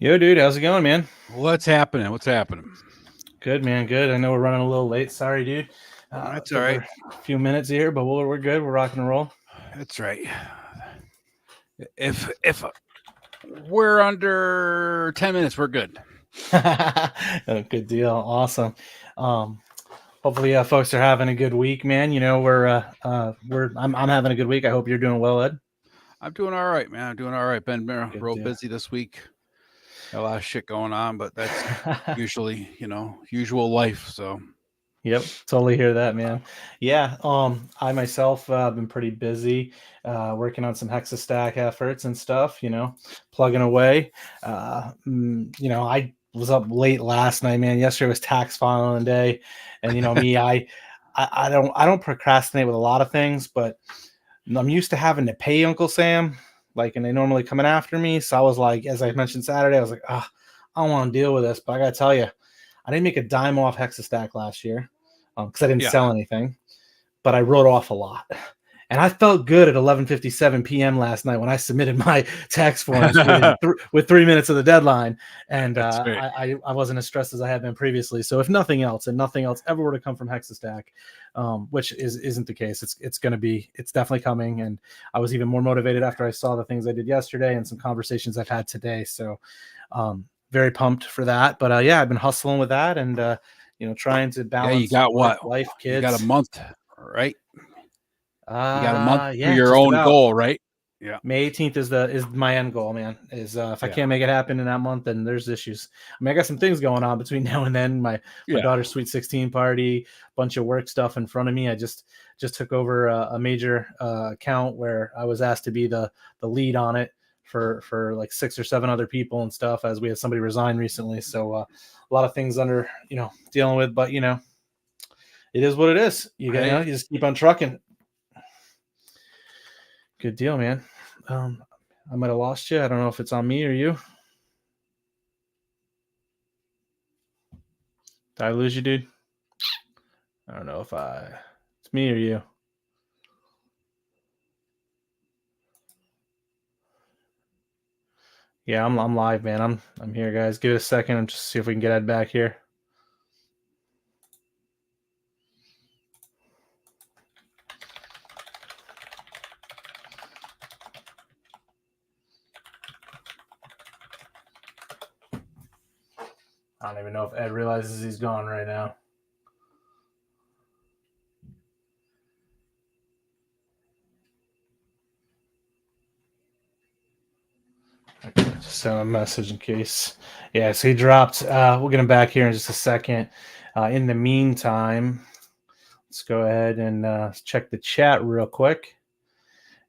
Yo, dude, how's it going, man? What's happening? What's happening? Good, man. Good. I know we're running a little late. Sorry, dude. That's all Took right. a few minutes here, but we're good. We're rocking and roll. That's right. If we're under 10 minutes, we're good. Oh, good deal. Awesome. Um, Hopefully, folks are having a good week, man. You know, I'm having a good week. I hope you're doing well, Ed. I'm doing all right, man. I'm doing all right. Been Good real deal. busy this week. Got a lot of shit going on, but that's usually, usual life. So Yep, totally hear that, man. Yeah, I myself been pretty busy, working on some Hexastack efforts and stuff. Plugging away. I was up late last night, man. Yesterday was tax filing day, and me, I don't procrastinate with a lot of things, but I'm used to having to pay Uncle Sam, like, and they normally coming after me. So I was like, as I mentioned Saturday, I was like, I don't want to deal with this, but I gotta tell you, I didn't make a dime off Hexastack last year because I didn't yeah, sell anything, but I wrote off a lot. And I felt good at 11:57 p.m. last night when I submitted my tax forms with 3 minutes of the deadline, and that's great. I wasn't as stressed as I had been previously. So if nothing else, and nothing else ever were to come from Hexastack, which isn't the case, it's definitely coming. And I was even more motivated after I saw the things I did yesterday and some conversations I've had today. So very pumped for that. But yeah, I've been hustling with that and trying to Yeah, you balance got work, what? life, You got a kids. month, right? You got a month to Yeah, your just own about. goal, right? Yeah. May 18th is my end goal, man. Is if I Yeah. can't make it happen in that month, then there's issues. I mean, I got some things going on between now and then. My Yeah. daughter's sweet 16 party, bunch of work stuff in front of me. I just took over a major account where I was asked to be the lead on it for like 6 or 7 other people and stuff, as we had somebody resign recently. So a lot of things under dealing with, but it is what it is. You Hey, just keep on trucking. Good deal, man. I might have lost you. I don't know if it's on me or you. Did I lose you, dude? I don't know if it's me or you. Yeah, I'm live, man. I'm here, guys. Give it a second and just see if we can get Ed back here. I don't even know if Ed realizes he's gone right now. Okay, just send a message in case. Yeah, so he dropped. We'll get him back here in just a second. In the meantime, let's go ahead and check the chat real quick.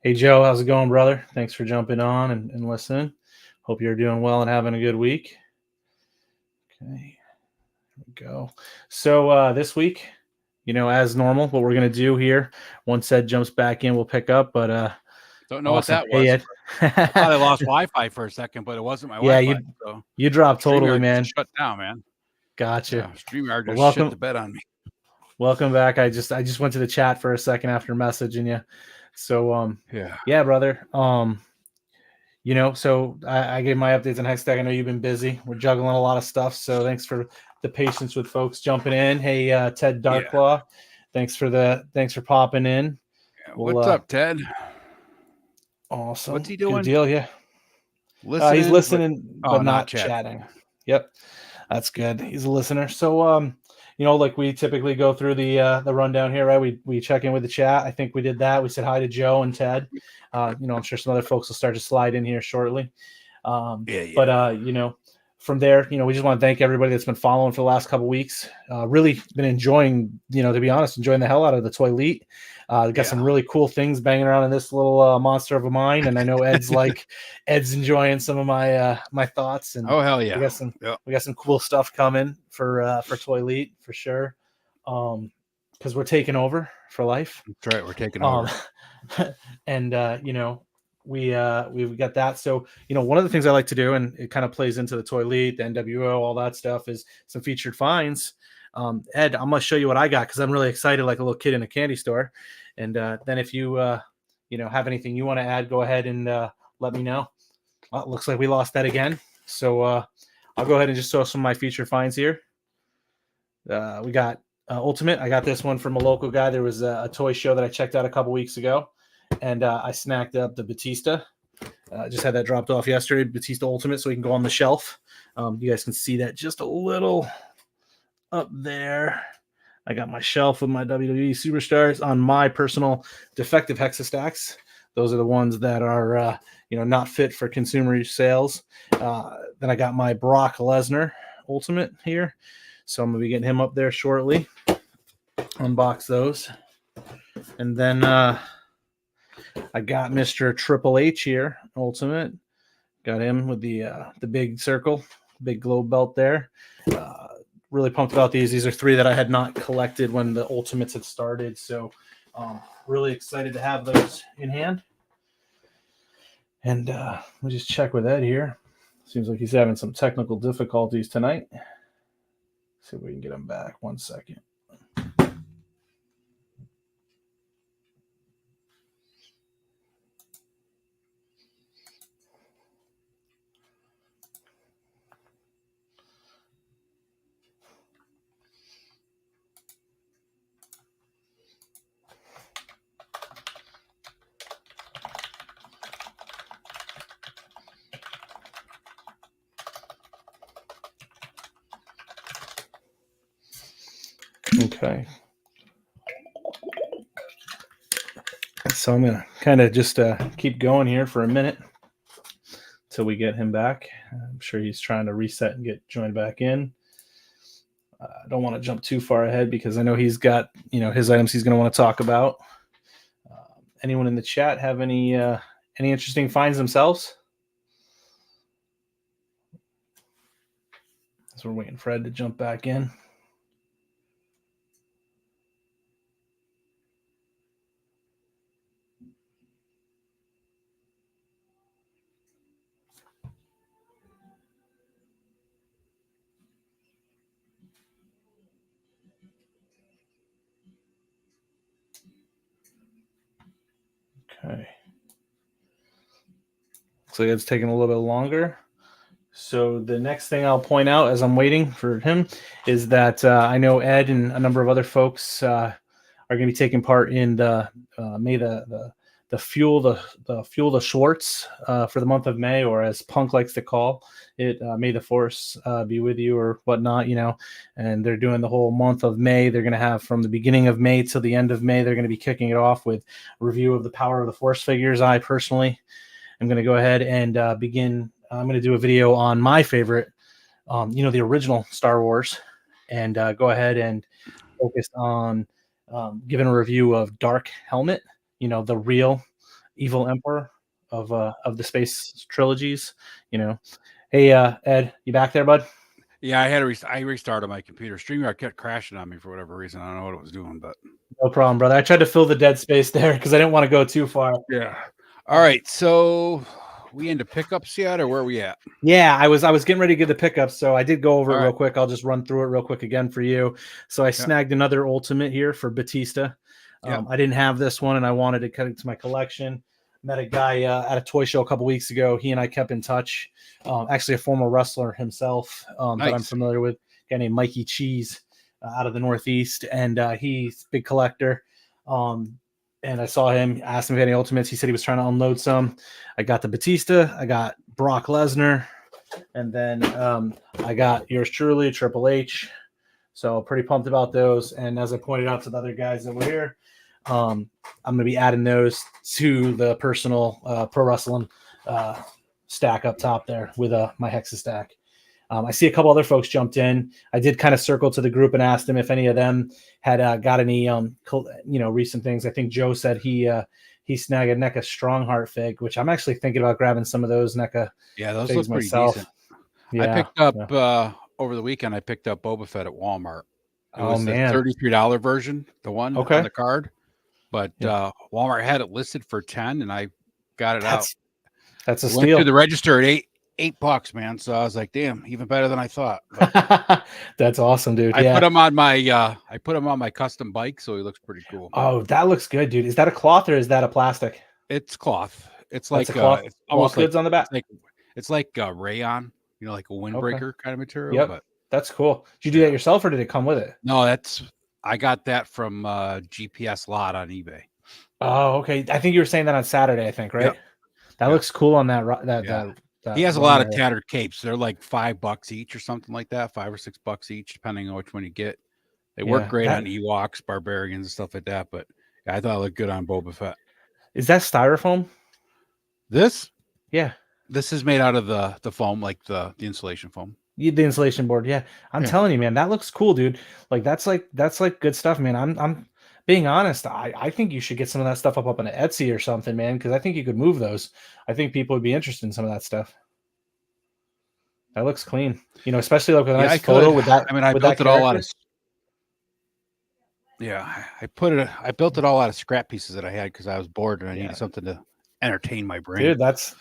Hey, Joe, how's it going, brother? Thanks for jumping on and listening. Hope you're doing well and having a good week. Okay, here we go. So this week, as normal, what we're going to do here, once Ed jumps back in, we'll pick up. But don't know awesome. what that Hey, was. Ed. I thought I lost Wi-Fi for a second, but it wasn't my Yeah, Wi-Fi. So you dropped totally, StreamYard man. just shut down, man. Gotcha. Yeah, StreamYard Well, just shit the bed on me. welcome back. I just went to the chat for a second after messaging you. So Yeah. yeah, brother. So I gave my updates on Hextech. I know you've been busy. We're juggling a lot of stuff. So thanks for the patience with folks jumping in. Hey, Ted Darklaw, thanks for popping in. Yeah. We'll, What's up, Ted? awesome. What's he Good doing? deal. Yeah. He's Listening, listening, but but not not chatting. chatting. Yep. That's good. He's a listener. So, like we typically go through the rundown here, right? We check in with the chat. I think we did that. We said hi to Joe and Ted. I'm sure some other folks will start to slide in here shortly. But from there, we just want to thank everybody that's been following for the last couple weeks. Really been enjoying, to be honest, enjoying the hell out of the ToyLeet. Got some really cool things banging around in this little monster of a mind, and I know Ed's enjoying some of my thoughts. And oh hell yeah, we got some cool stuff coming for ToyLeet for sure, because we're taking over for life. That's right, we're taking over. And we've got that. So one of the things I like to do, and it kind of plays into the ToyLeet, the NWO, all that stuff, is some featured finds. Ed, I'm gonna show you what I got because I'm really excited, like a little kid in a candy store. And then if you have anything you want to add, go ahead and let me know. Well, it looks like we lost that again. So I'll go ahead and just show some of my feature finds here. We got Ultimate. I got this one from a local guy. There was a toy show that I checked out a couple weeks ago, and I snagged up the Batista. Just had that dropped off yesterday, Batista Ultimate, so we can go on the shelf. You guys can see that just a little up there. I got my shelf with my WWE superstars on my personal defective Hexastacks. Those are the ones that are not fit for consumer sales. Then I got my Brock Lesnar Ultimate here, so I'm gonna be getting him up there shortly. Unbox those, and then I got Mr. Triple H here Ultimate. Got him with the big circle, big globe belt there. Really pumped about these. These are 3 that I had not collected when the Ultimates had started, so really excited to have those in hand. And let me just check with Ed here. Seems like he's having some technical difficulties tonight. See if we can get him back. 1 second. Okay. So I'm going to kind of just keep going here for a minute until we get him back. I'm sure he's trying to reset and get joined back in. I don't want to jump too far ahead because I know he's got, his items he's going to want to talk about. Anyone in the chat have any interesting finds themselves? So we're waiting for Ed to jump back in. Okay. Looks like it's taking a little bit longer. So the next thing I'll point out as I'm waiting for him is that I know Ed and a number of other folks are going to be taking part in the May the fuel the Schwartz for the month of May, or as Punk likes to call it, May the Force be with you or whatnot, and they're doing the whole month of May. They're going to have from the beginning of May till the end of May. They're going to be kicking it off with a review of the Power of the Force figures. I personally am going to go ahead and begin. I'm going to do a video on my favorite, the original Star Wars, and go ahead and focus on giving a review of Dark Helmet, the real evil emperor of the space trilogies. Hey, Ed, you back there, bud? Yeah, I restarted my computer. StreamYard kept crashing on me for whatever reason. I don't know what it was doing, but no problem, brother. I tried to fill the dead space there because I didn't want to go too far. Yeah. All right, so we into pickups yet, or where are we at? Yeah, I was getting ready to give the pickups, so I did go over it real quick. I'll just run through it real quick again for you. So I snagged another Ultimate here for Batista. I didn't have this one, and I wanted to cut it to my collection. Met a guy at a toy show a couple weeks ago. He and I kept in touch. Actually, a former wrestler himself that I'm familiar with, a guy named Mikey Cheese out of the Northeast, and he's a big collector. And I saw him, asked him if he had any Ultimates. He said he was trying to unload some. I got the Batista. I got Brock Lesnar. And then I got yours truly, Triple H. So pretty pumped about those. And as I pointed out to the other guys that were here, I'm going to be adding those to the personal pro wrestling stack up top there with my Hexa stack. I see a couple other folks jumped in. I did kind of circle to the group and asked them if any of them had got any, recent things. I think Joe said he snagged a NECA Strongheart fig, which I'm actually thinking about grabbing some of those NECA. Yeah, those look pretty decent. Yeah, I picked up over the weekend. I picked up Boba Fett at Walmart. It was the $33 version, the one on the card. But Walmart had it listed for $10, and I got it out. That's a steal. Went through the register at $8, man. So I was like, damn, even better than I thought. That's awesome, dude. I put him on my custom bike, so he looks pretty cool. Oh, that looks good, dude. Is that a cloth or is that a plastic? It's cloth. It's like cloth. it's almost goods like, on the back. It's like rayon. like a windbreaker kind of material. Yep. But that's cool. Did you do that yourself or did it come with it? No, I got that from GPS Lot on eBay. Oh, okay. I think you were saying that on Saturday, I think, right? Yep. That looks cool on that. He has a lot of tattered capes. They're like $5 each or something like that, $5 or $6 each, depending on which one you get. They work great on Ewoks, barbarians, and stuff like that. But I thought it looked good on Boba Fett. Is that styrofoam? This? Yeah. This is made out of the foam, like the insulation foam. The insulation board. Yeah. I'm telling you, man, that looks cool, dude. Like that's like good stuff, man. I'm being honest. I think you should get some of that stuff up on Etsy or something, man, because I think you could move those. I think people would be interested in some of that stuff. That looks clean, especially like with a nice photo with that. I mean, I built it all out of. Yeah, I built it all out of scrap pieces that I had because I was bored and I needed something to entertain my brain. Dude, that's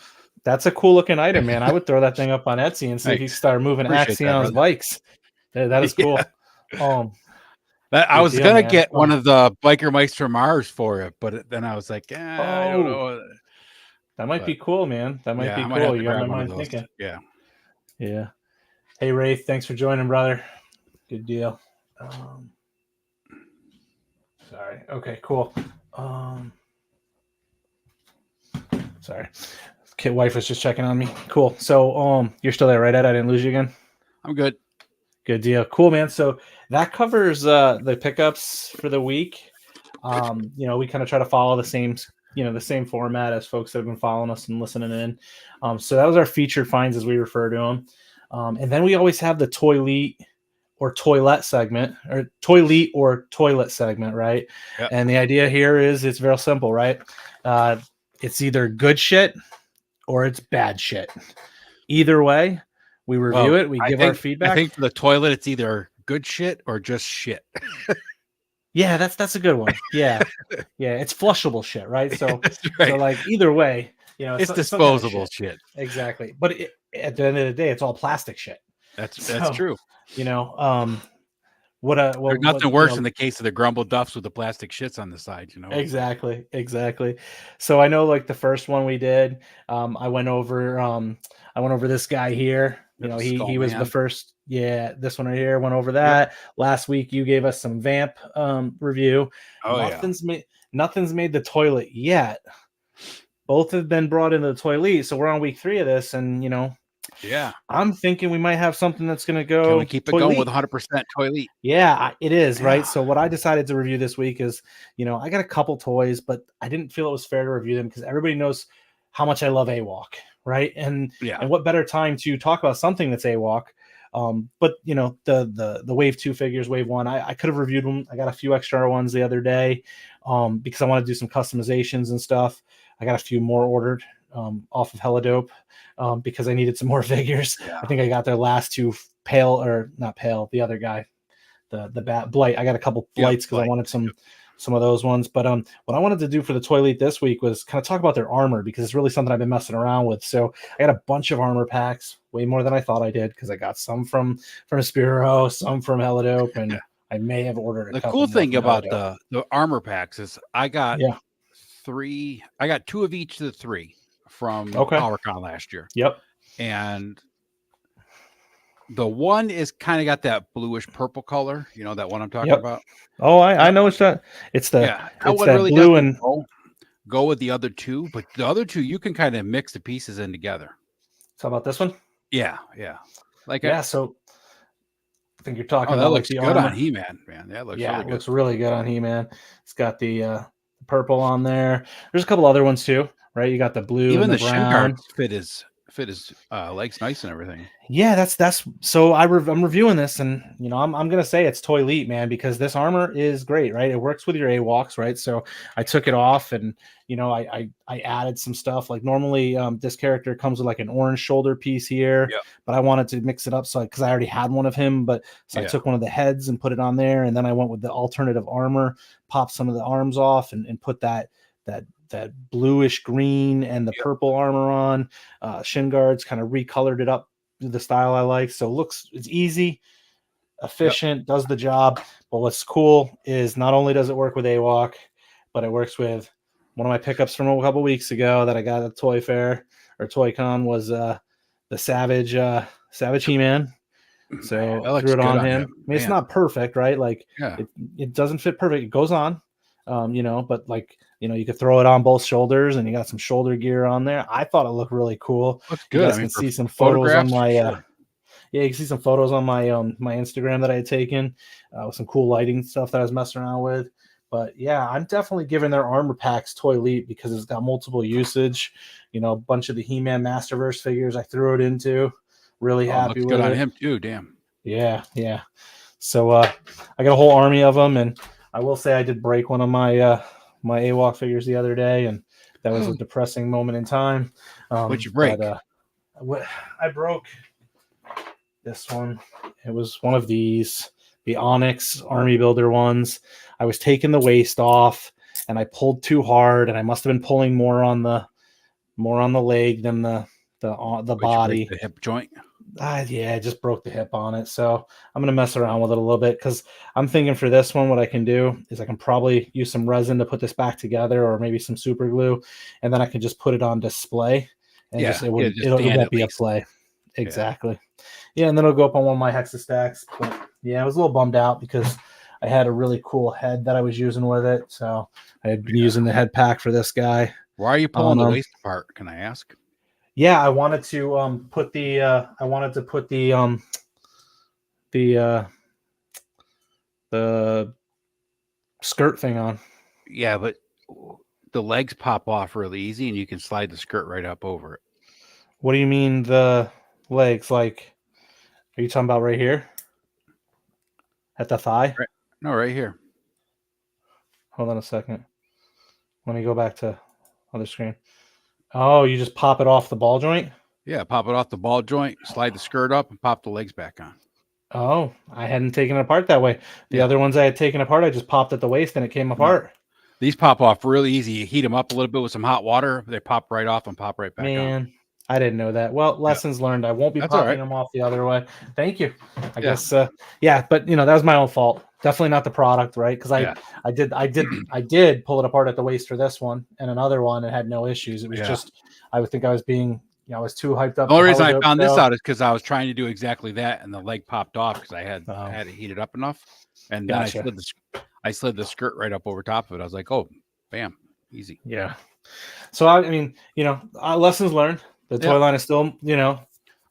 a cool looking item, man. I would throw that thing up on Etsy and see if you start moving Axion's bikes. That is cool. I was gonna get one of the Biker Meister Mars for it, but then I was like, I don't know. That might be cool, man. That might be cool. You got my mind thinking. Yeah. Yeah. Hey, Rafe, thanks for joining, brother. Good deal. Sorry. Okay, cool. Sorry. Kid wife was just checking on me. Cool. So you're still there, right, Ed? I didn't lose you again? I'm good. Good deal. Cool, man. So that covers the pickups for the week. We kind of try to follow the same format as folks that have been following us and listening in. So that was our featured finds, as we refer to them. And then we always have the ToyLeet or toilet segment, or ToyLeet or toilet segment, right? Yep. And the idea here is it's real simple, right? It's either good shit or it's bad shit. Either way, we review it. We give our feedback. I think for the toilet, it's either good shit or just shit. Yeah, that's a good one. Yeah. Yeah, it's flushable shit, right? So, so like either way, it's disposable shit. Exactly. But at the end of the day, it's all plastic shit. That's true. There's nothing worse in the case of the Grumble Duffs with the plastic shits on the side, Exactly. So I know, like the first one we did, I went over this guy here. He was the first. Yeah, this one right here went over that. Yep. Last week you gave us some Vamp review. Nothing's made the toilet yet. Both have been brought into the ToyLeet, so we're on week 3 of this, and I'm thinking we might have something that's going to go. Can we keep it going with 100% ToyLeet? Yeah, it is, right? So what I decided to review this week is, I got a couple toys, but I didn't feel it was fair to review them because everybody knows how much I love AWOC, right? And what better time to talk about something that's AWOC? But the Wave 2 figures, Wave 1, I could have reviewed them. I got a few extra ones the other day because I want to do some customizations and stuff. I got a few more ordered off of Helidope because I needed some more figures. Yeah. I think I got their last 2 not pale, the other guy, the bat Blight. I got a couple Blights because I wanted some of those ones. But what I wanted to do for the ToyLeet this week was kind of talk about their armor because it's really something I've been messing around with. So I got a bunch of armor packs, way more than I thought I did because I got some from Aspiro, some from Helidope, and I may have ordered a couple. The cool thing about the armor packs is I got 3. I got 2 of each of the 3 from PowerCon last year. Yep. And the one is kind of got that bluish purple color, that one I'm talking about. Oh, I know it's that. It's the it's that really blue and go with the other 2, but the other 2 you can kind of mix the pieces in together. So about this one? Yeah. So I think you're talking about that looks the good armor. On He-Man, man. That looks really good. It looks really good on He-Man. It's got the purple on there. There's a couple other ones too, right? You got the blue, even and the brown. Shin guards fit his legs nice and everything. Yeah, that's so I'm reviewing this, and I'm gonna say it's ToyLeet, man, because this armor is great, right? It works with your AWOCs, right? So I took it off, and I added some stuff. Like normally, this character comes with like an orange shoulder piece here, but I wanted to mix it up, so because I already had one of him, I took one of the heads and put it on there, and then I went with the alternative armor, popped some of the arms off, and put that bluish green and the purple armor on. Shin guards, kind of recolored it up to the style I like. So it's easy, efficient, does the job. But what's cool is not only does it work with AWOC, but it works with one of my pickups from a couple weeks ago that I got at Toy Fair or Toy Con was the Savage Savage He-Man. So threw it on him. I mean, it's not perfect, right? Like it doesn't fit perfect. It goes on, but like, you could throw it on both shoulders and you got some shoulder gear on there. I thought it looked really cool. Looks good. You guys can see some photos on my, sure. Yeah, you can see some photos on my my Instagram that I had taken with some cool lighting stuff that I was messing around with. But yeah, I'm definitely giving their armor packs ToyLeet because it's got multiple usage. A bunch of the He-Man Masterverse figures I threw it into. Really happy with it. Looks good on him too. Damn. Yeah. So I got a whole army of them, and I will say I did break one of my my AWOC figures the other day, and that was a depressing moment in time. What'd you break? I broke this one. It was one of the Onyx Army Builder ones. I was taking the waist off, and I pulled too hard, and I must have been pulling more on the leg than the body. The hip joint. Yeah, I just broke the hip on it. So I'm going to mess around with it a little bit because I'm thinking for this one, what I can do is I can probably use some resin to put this back together or maybe some super glue. And then I can just put it on display and it won't be a play. Exactly. Yeah. And then it'll go up on one of my Hexa stacks. But yeah, I was a little bummed out because I had a really cool head that I was using with it. So I had been using the head pack for this guy. Why are you pulling the waist apart? Can I ask? Yeah, I wanted to put the the skirt thing on. Yeah, but the legs pop off really easy, and you can slide the skirt right up over it. What do you mean the legs? Like, are you talking about right here at the thigh? Right. No, right here. Hold on a second. Let me go back to other screen. Oh, you just pop it off the ball joint? Yeah, pop it off the ball joint, slide the skirt up, and pop the legs back on. Oh, I hadn't taken it apart that way. The other ones I had taken apart, I just popped at the waist and it came apart. No. These pop off really easy. You heat them up a little bit with some hot water. They pop right off and pop right back on. I didn't know that. Well, lessons learned. I won't be popping them off the other way. Thank you. I guess, but that was my own fault. Definitely not the product, right? Because I did pull it apart at the waist for this one and another one and had no issues. It was just, I would think I was being, I was too hyped up. The only reason I found this out is because I was trying to do exactly that, and the leg popped off because I had it heated up enough, and then I slid the skirt right up over top of it. I was like, oh, bam, easy. Yeah. So I mean, lessons learned. The toy line is still, one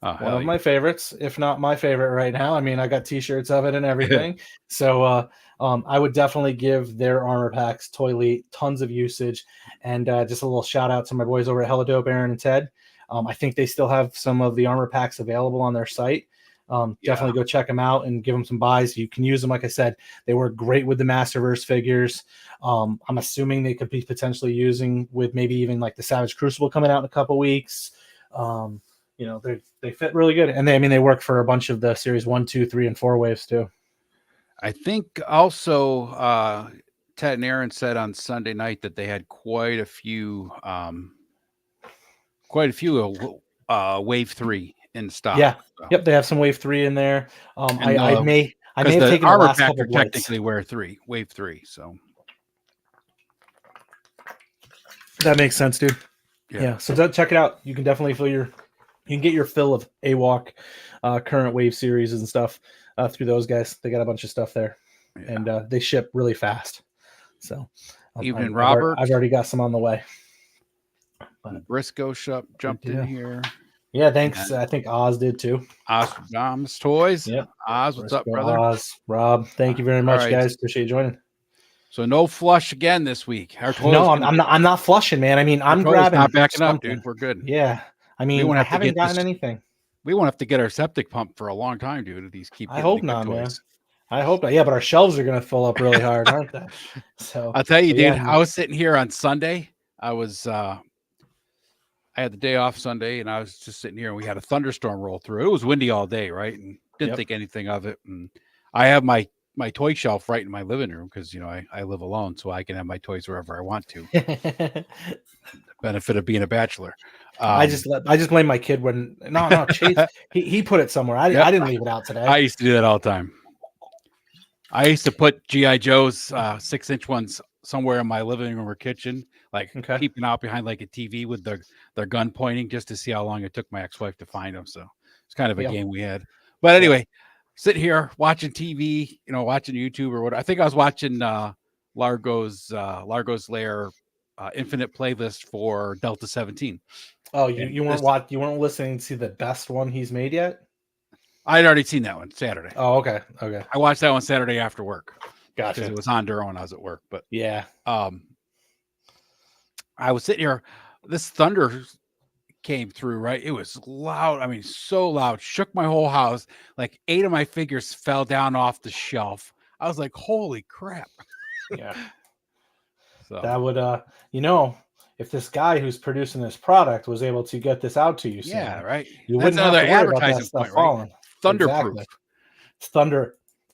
of my favorites, if not my favorite right now. I mean, I got T-shirts of it and everything. So I would definitely give their armor packs, ToyLeet, tons of usage, and just a little shout out to my boys over at Hella Dope, Aaron and Ted. I think they still have some of the armor packs available on their site. Definitely go check them out and give them some buys. You can use them. Like I said, they work great with the Masterverse figures. I'm assuming they could be potentially using with maybe even like the Savage Crucible coming out in a couple weeks. They fit really good. And they work for a bunch of the series 1, 2, 3, and 4 waves too. I think also Ted and Aaron said on Sunday night that they had quite a few wave 3 in stock. Yeah. So. Yep. They have some wave 3 in there. I may have taken the last couple of technically wave 3. So that makes sense, dude. Yeah. So check it out. You can definitely get your fill of AWOC current wave series and stuff through those guys. They got a bunch of stuff there, and they ship really fast. So even Robert, I've already got some on the way. But Briscoe jumped in here. Yeah, thanks. I think Oz did too. Dom's Toys. Yep. Oz, what's up, brother? Oz, Rob, thank you very much, guys. Appreciate you joining. So no flush again this week. No, I'm not flushing, man. I mean, I'm grabbing. Not backing up, dude. We're good. Yeah, I mean, I haven't gotten anything. We won't have to get our septic pump for a long time, dude. If these keep. I hope not, man. I hope not. Yeah, but our shelves are gonna fill up really hard, aren't they? So I'll tell you, dude. I was sitting here on Sunday. I had the day off Sunday, and I was just sitting here, and we had a thunderstorm roll through. It was windy all day, right? And didn't think anything of it. And I have my toy shelf right in my living room because I live alone, so I can have my toys wherever I want to. Benefit of being a bachelor. I just blame my kid when Chase he put it somewhere. I didn't leave it out today. I used to do that all the time. I used to put G.I. Joe's 6-inch ones somewhere in my living room or kitchen, peeping out behind like a TV with their gun pointing just to see how long it took my ex-wife to find them. So It's kind of a game we had. But anyway, sit here watching TV, watching YouTube or what. I think I was watching Largo's Lair Infinite playlist for Delta 17. Oh, you weren't listening to the best one he's made yet? I'd already seen that one Saturday. Oh, okay. I watched that one Saturday after work. Gotcha. Because it was on during when I was at work. But yeah, I was sitting here. This thunder came through, right? It was loud. I mean, so loud, shook my whole house. Like 8 of my figures fell down off the shelf. I was like, holy crap. Yeah. So that would, if this guy who's producing this product was able to get this out to you, Sam, right. You wouldn't have to worry about that stuff falling. Thunderproof. Exactly.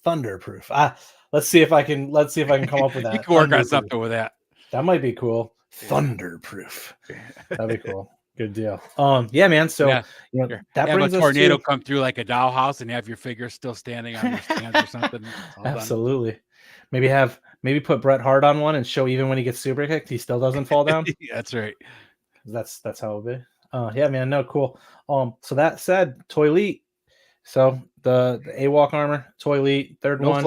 Thunderproof. Let's see if I can come up with that. You can work on something with that. That might be cool. Thunderproof. That'd be cool. Good deal. Yeah, man. So that brings a tornado come through like a dollhouse and have your figures still standing on your stands or something. Absolutely. Maybe put Bret Hart on one and show even when he gets super kicked, he still doesn't fall down. That's right. That's how it'll be. Yeah, man. No, cool. So that said, ToyLeet. So the AWOC armor, ToyLeet, third one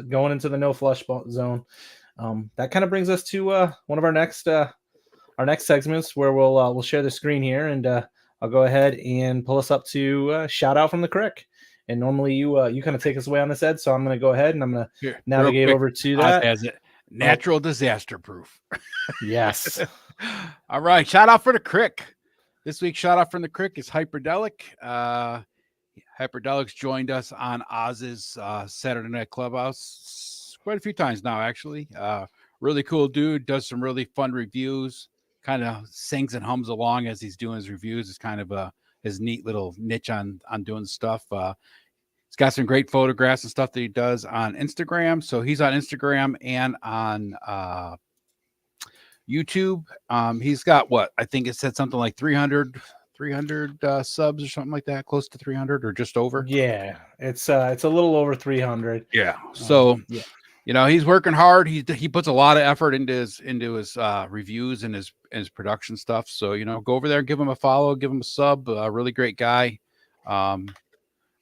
going into the no flush zone. That kind of brings us to one of our next segments where we'll share the screen here, and I'll go ahead and pull us up to shout out from the crick. And normally you kind of take us away on this, Ed. So I'm going to go ahead and I'm going to navigate over to that. As it natural disaster proof. Yes. All right. Shout out for the crick. This week's shout out from the crick is Hyperdelic. Hyperdelic's joined us on Oz's Saturday Night Clubhouse quite a few times now, actually. Really cool dude. Does some really fun reviews. Kind of sings and hums along as he's doing his reviews. It's kind of his neat little niche on doing stuff. He's got some great photographs and stuff that he does on Instagram. So he's on Instagram and on YouTube. He's got I think it said something like 300 subs or something like that, close to 300 or just over. Yeah, it's a little over 300. Yeah. So he's working hard. He puts a lot of effort into his reviews and his production stuff. So go over there, give him a follow, give him a sub. Really great guy.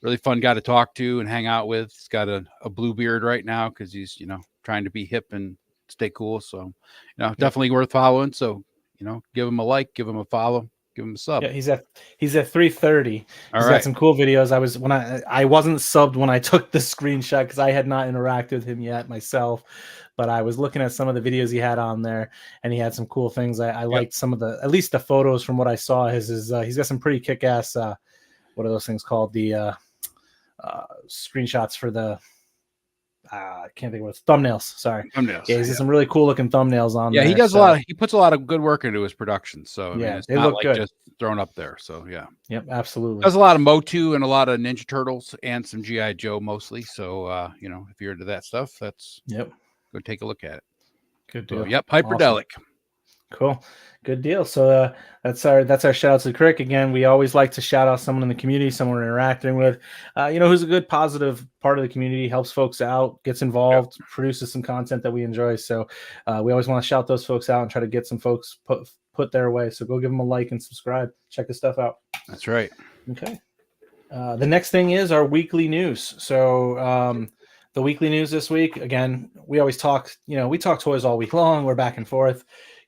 Really fun guy to talk to and hang out with. He's got a blue beard right now because he's trying to be hip and stay cool. So definitely worth following. So give him a like, give him a follow. Give him a sub. Yeah, he's at 330. He's got some cool videos. I wasn't subbed when I took the screenshot because I had not interacted with him yet myself, but I was looking at some of the videos he had on there, and he had some cool things. I liked some of at least the photos from what I saw. He's got some pretty kick-ass. What are those things called? The screenshots for the. I can't think of what it's thumbnails. Sorry. Thumbnails. Yeah, he's got some really cool looking thumbnails on there. Yeah, he does a lot. He puts a lot of good work into his production. So it's they look good. Just thrown up there. So yeah. Yep, absolutely. Does a lot of Motu and a lot of Ninja Turtles and some G.I. Joe mostly. So if you're into that stuff, go take a look at it. Good deal. So, Hyperdelic. Awesome. Cool. Good deal. So that's our shout out to the crick. Again, we always like to shout out someone in the community, someone we're interacting with, who's a good, positive part of the community, helps folks out, gets involved, produces some content that we enjoy. So we always want to shout those folks out and try to get some folks put their way. So go give them a like and subscribe. Check this stuff out. That's right. Okay. The next thing is our weekly news. So the weekly news this week, again, we always talk, we talk toys all week long. We're back and forth.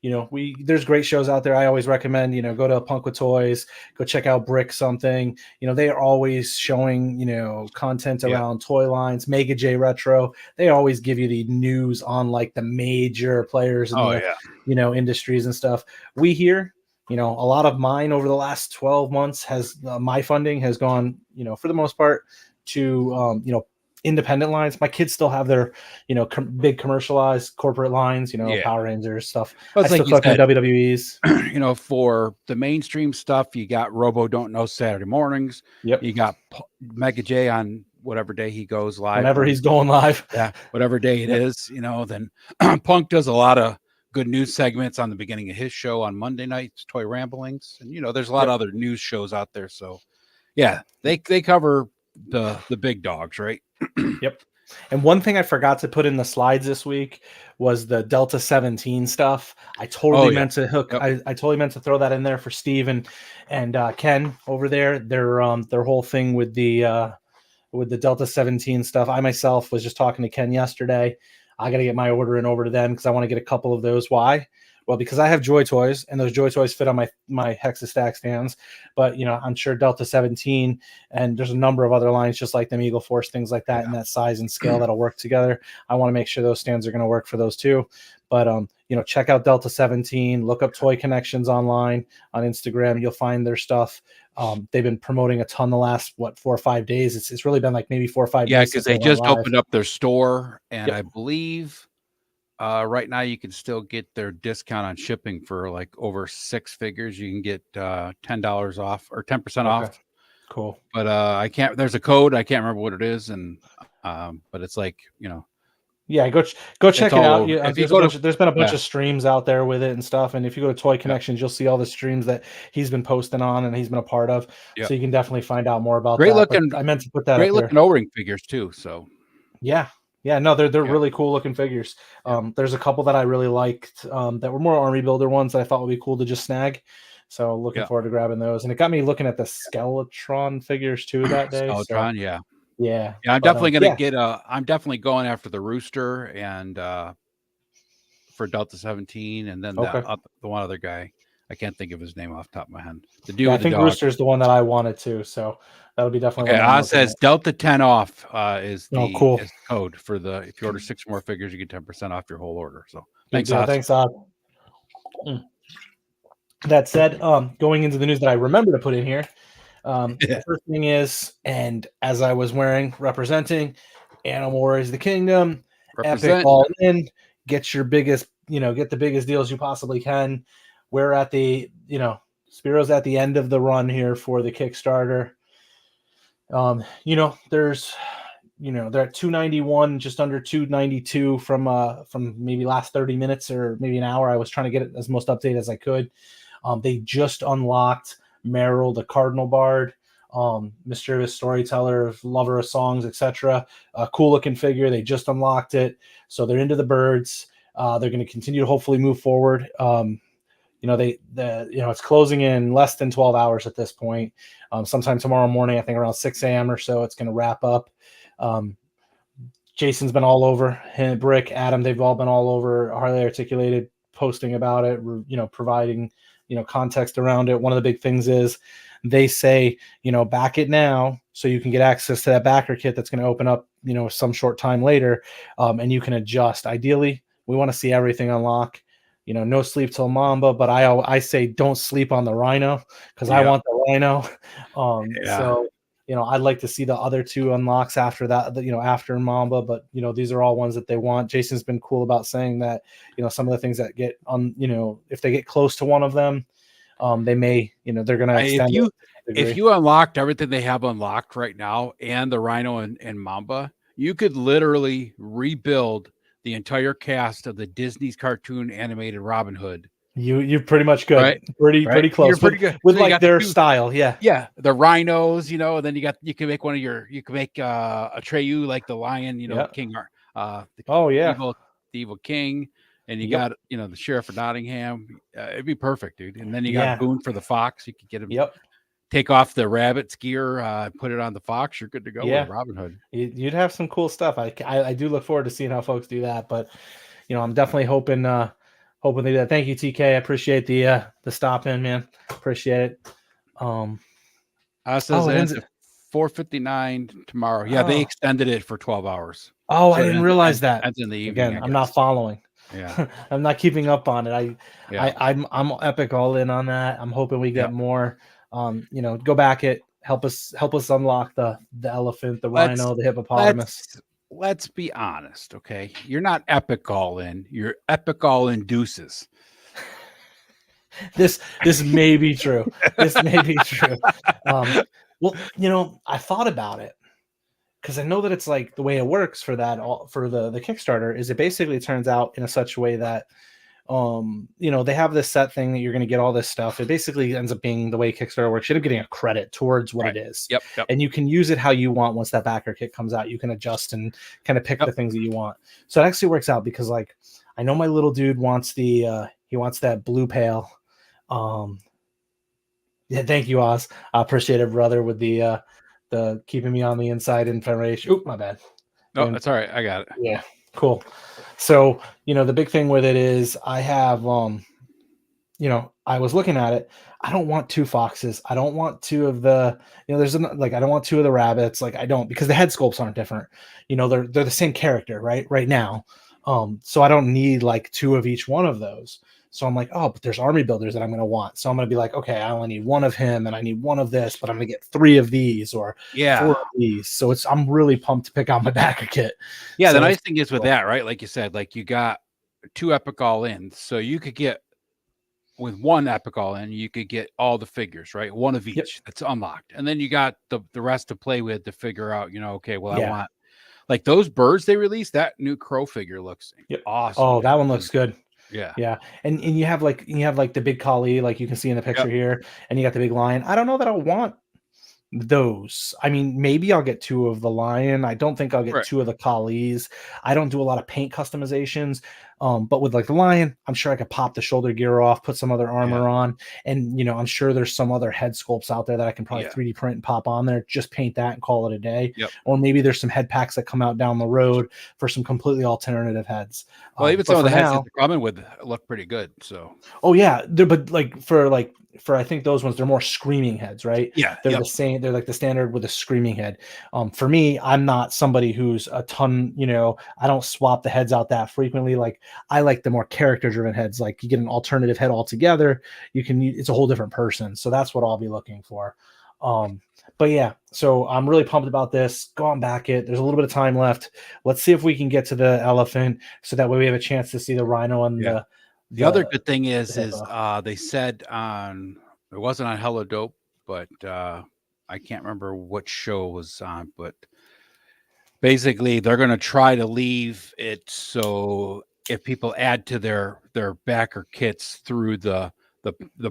There's great shows out there. I always recommend, go to Punk with Toys, go check out Brick Something. They are always showing, content around toy lines, Mega J Retro. They always give you the news on like the major players in the, industries and stuff. We here, a lot of mine over the last 12 months my funding has gone, for the most part to, independent lines. My kids still have their, big commercialized corporate lines, Power Rangers stuff. Well, I still collect my WWEs. For the mainstream stuff, you got Robo Don't Know Saturday mornings. Yep. You got Mega J on whatever day he goes live. Whenever he's going live. Yeah. Whatever day it is, then Punk does a lot of good news segments on the beginning of his show on Monday nights, Toy Ramblings. And, there's a lot of other news shows out there. So, yeah, they cover the big dogs, right? Yep. And one thing I forgot to put in the slides this week was the Delta 17 stuff. I totally meant to hook. I totally meant to throw that in there for Steve and Ken over there. Their whole thing with the Delta 17 stuff. I myself was just talking to Ken yesterday. I got to get my order in over to them because I want to get a couple of those. Why? Well, because I have Joy Toys, and those Joy Toys fit on my Hexastack stands. But I'm sure Delta 17, and there's a number of other lines just like them, Eagle Force, things like that, in that size and scale that'll work together. I want to make sure those stands are going to work for those too. But check out Delta 17. Look up Toy Connections online on Instagram. You'll find their stuff. They've been promoting a ton the last 4 or 5 days. It's really been like maybe 4 or 5 days. Yeah, because they just opened up their store, and I believe right now you can still get their discount on shipping for like over 6 figures. You can get $10 off or 10% off. Cool. But I can't. There's a code. I can't remember what it is, and but it's like Yeah, go check it out. There's been a bunch of streams out there with it and stuff. And if you go to Toy Connections, you'll see all the streams that he's been posting on and he's been a part of. So you can definitely find out more about great that. Looking, I meant to put that. Great looking O-ring figures too. So yeah, no, they're really cool looking figures. There's a couple that I really liked that were more army builder ones that I thought would be cool to just snag. So looking forward to grabbing those. And it got me looking at the Skeletron figures too that day. Skeletron, yeah. I'm definitely gonna get I'm definitely going after the Rooster and for Delta 17, and then the one other guy. I can't think of his name off the top of my head. The dude, I think Rooster's the one that I wanted to. So that'll be definitely. Okay, Oz says Delta 10 off is the cool. is the code for the. If you order 6 more figures, you get 10% off your whole order. So thanks, Oz. Thanks, Oz. That said, going into the news that I remember to put in here. The first thing is, and as I was representing Animal Warriors of the Kingdom, Epic All In, get your biggest, get the biggest deals you possibly can. We're at the, Spiro's at the end of the run here for the Kickstarter. There's, they're at 291, just under 292 from maybe last 30 minutes or maybe an hour. I was trying to get it as most updated as I could. They just unlocked Meryl, the Cardinal Bard, mischievous storyteller, lover of songs, etc. Cool looking figure. They just unlocked it, so they're into the birds. They're going to continue to hopefully move forward. It's closing in less than 12 hours at this point. Sometime tomorrow morning, I think around 6 a.m. or so, it's going to wrap up. Jason's been all over. Brick, Adam, they've all been all over. Highly articulated, posting about it. Providing context around it. One of the big things is they say, back it now so you can get access to that backer kit that's going to open up, some short time later, and you can adjust. Ideally, we want to see everything unlock. No sleep till Mamba, but I say don't sleep on the Rhino because I want the Rhino. So I'd like to see the other 2 unlocks after that, after Mamba, but these are all ones that they want. Jason's been cool about saying that, some of the things that get on, if they get close to one of them, they may, they're going to extend if you unlocked everything they have unlocked right now and the Rhino and Mamba, you could literally rebuild the entire cast of the Disney's cartoon animated Robin Hood. You're pretty much good, right? Pretty close. You're pretty good with like their style, the rhinos, and then you can make a Atreyu like the lion, King, the evil king, and you got the sheriff of Nottingham. It'd be perfect, dude. And then you got Boone for the fox. You could get him. Take off the rabbit's gear, put it on the fox. You're good to go with Robin Hood. You'd have some cool stuff. I do look forward to seeing how folks do that, but I'm definitely hoping they do that. Thank you, TK. I appreciate the stop in, man. Appreciate it. I says it ends at 4:59 tomorrow. Yeah, they extended it for 12 hours. Oh, so I didn't realize that. Ends in the evening. Again, I'm not following. Yeah, I'm not keeping up on it. I'm Epic all in on that. I'm hoping we get more. Go back it. Help us unlock the elephant, the rhino, the hippopotamus. Let's be honest, okay? You're not Epic all in. You're Epic all in deuces. This may be true. This may be true. Well, I thought about it because I know that it's like the way it works for that for the Kickstarter is it basically turns out in such a way that they have this set thing that you're going to get all this stuff. It basically ends up being the way Kickstarter works. You end up getting a credit towards what it is. Yep. And you can use it how you want. Once that backer kit comes out, you can adjust and kind of pick Yep. the things that you want. So it actually works out because, like, I know my little dude wants he wants that blue pail. Yeah, thank you, Oz. I appreciate it, brother, with the keeping me on the inside information. Oop, my bad. No, that's all right. I got it. Yeah, cool. So, the big thing with it is I have, I was looking at it. I don't want 2 foxes. I don't want 2 of the, I don't want 2 of the rabbits. Like, I don't, because the head sculpts aren't different. They're the same character, right now. So I don't need like 2 of each one of those. So I'm like, oh, but there's army builders that I'm going to want. So I'm going to be like, okay, I only need 1 of him and I need 1 of this, but I'm going to get 3 of these or 4 of these. So I'm really pumped to pick out my backer kit. Yeah. So the nice thing is with that, right? Like you said, like you got 2 epic all-ins. So you could get, with 1 epic all-in, you could get all the figures, right? 1 of each that's unlocked. And then you got the rest to play with to figure out, okay, well, I want, like, those birds they released, that new crow figure looks awesome. Oh, that one looks good. Yeah. And you have like the big collie, like you can see in the picture here, and you got the big lion. I don't know that I want those. I mean, maybe I'll get 2 of the lion. I don't think I'll get 2 of the collies. I don't do a lot of paint customizations. But with like the lion, I'm sure I could pop the shoulder gear off, put some other armor on, and I'm sure there's some other head sculpts out there that I can probably 3D print and pop on there. Just paint that and call it a day. Or maybe there's some head packs that come out down the road for some completely alternative heads. Well, even some of the heads that they're coming with look pretty good. So. Oh yeah, but for I think those ones, they're more screaming heads, right? Yeah, they're the same. They're like the standard with a screaming head. For me, I'm not somebody who's a ton. I don't swap the heads out that frequently. Like, I like the more character-driven heads. Like, you get an alternative head altogether, it's a whole different person. So that's what I'll be looking for. But yeah, so I'm really pumped about this. Go on back it. There's a little bit of time left. Let's see if we can get to the elephant, so that way we have a chance to see the rhino and the other good thing is they said it wasn't on Hello Dope, but I can't remember what show it was on, but basically they're going to try to leave it so if people add to their backer kits through the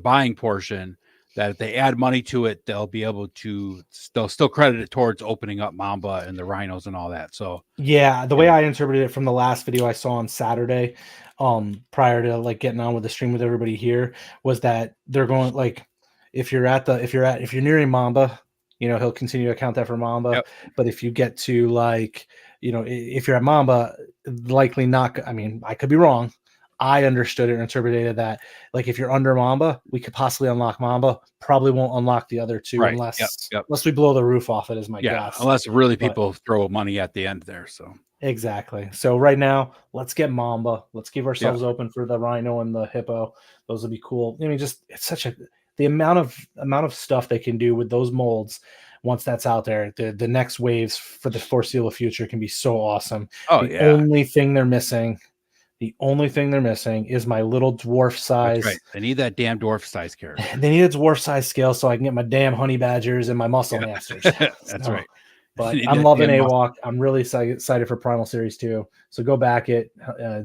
buying portion, that if they add money to it, they'll be able to still credit it towards opening up Mamba and the rhinos and all that. So yeah, the way I interpreted it from the last video I saw on Saturday, prior to like getting on with the stream with everybody here, was that they're going, like, if you're nearing Mamba, he'll continue to count that for Mamba. But if you get to, like, if you're at Mamba, likely not. I mean, I could be wrong. I understood it and interpreted that, like, if you're under Mamba, we could possibly unlock Mamba. Probably won't unlock the other 2 unless we blow the roof off it, is my guess. Unless really people throw money at the end there. So exactly. So right now, let's get Mamba. Let's keep ourselves open for the rhino and the hippo. Those would be cool. I mean, just, it's such the amount of stuff they can do with those molds. Once that's out there, the next waves for the foreseeable future can be so awesome. The only thing they're missing is my little dwarf size. That's right. They need that damn dwarf size character. They need a dwarf size scale so I can get my damn honey badgers and my muscle hamsters. That's right. But I'm loving AWOC. I'm really excited for Primal Series 2. So go back it,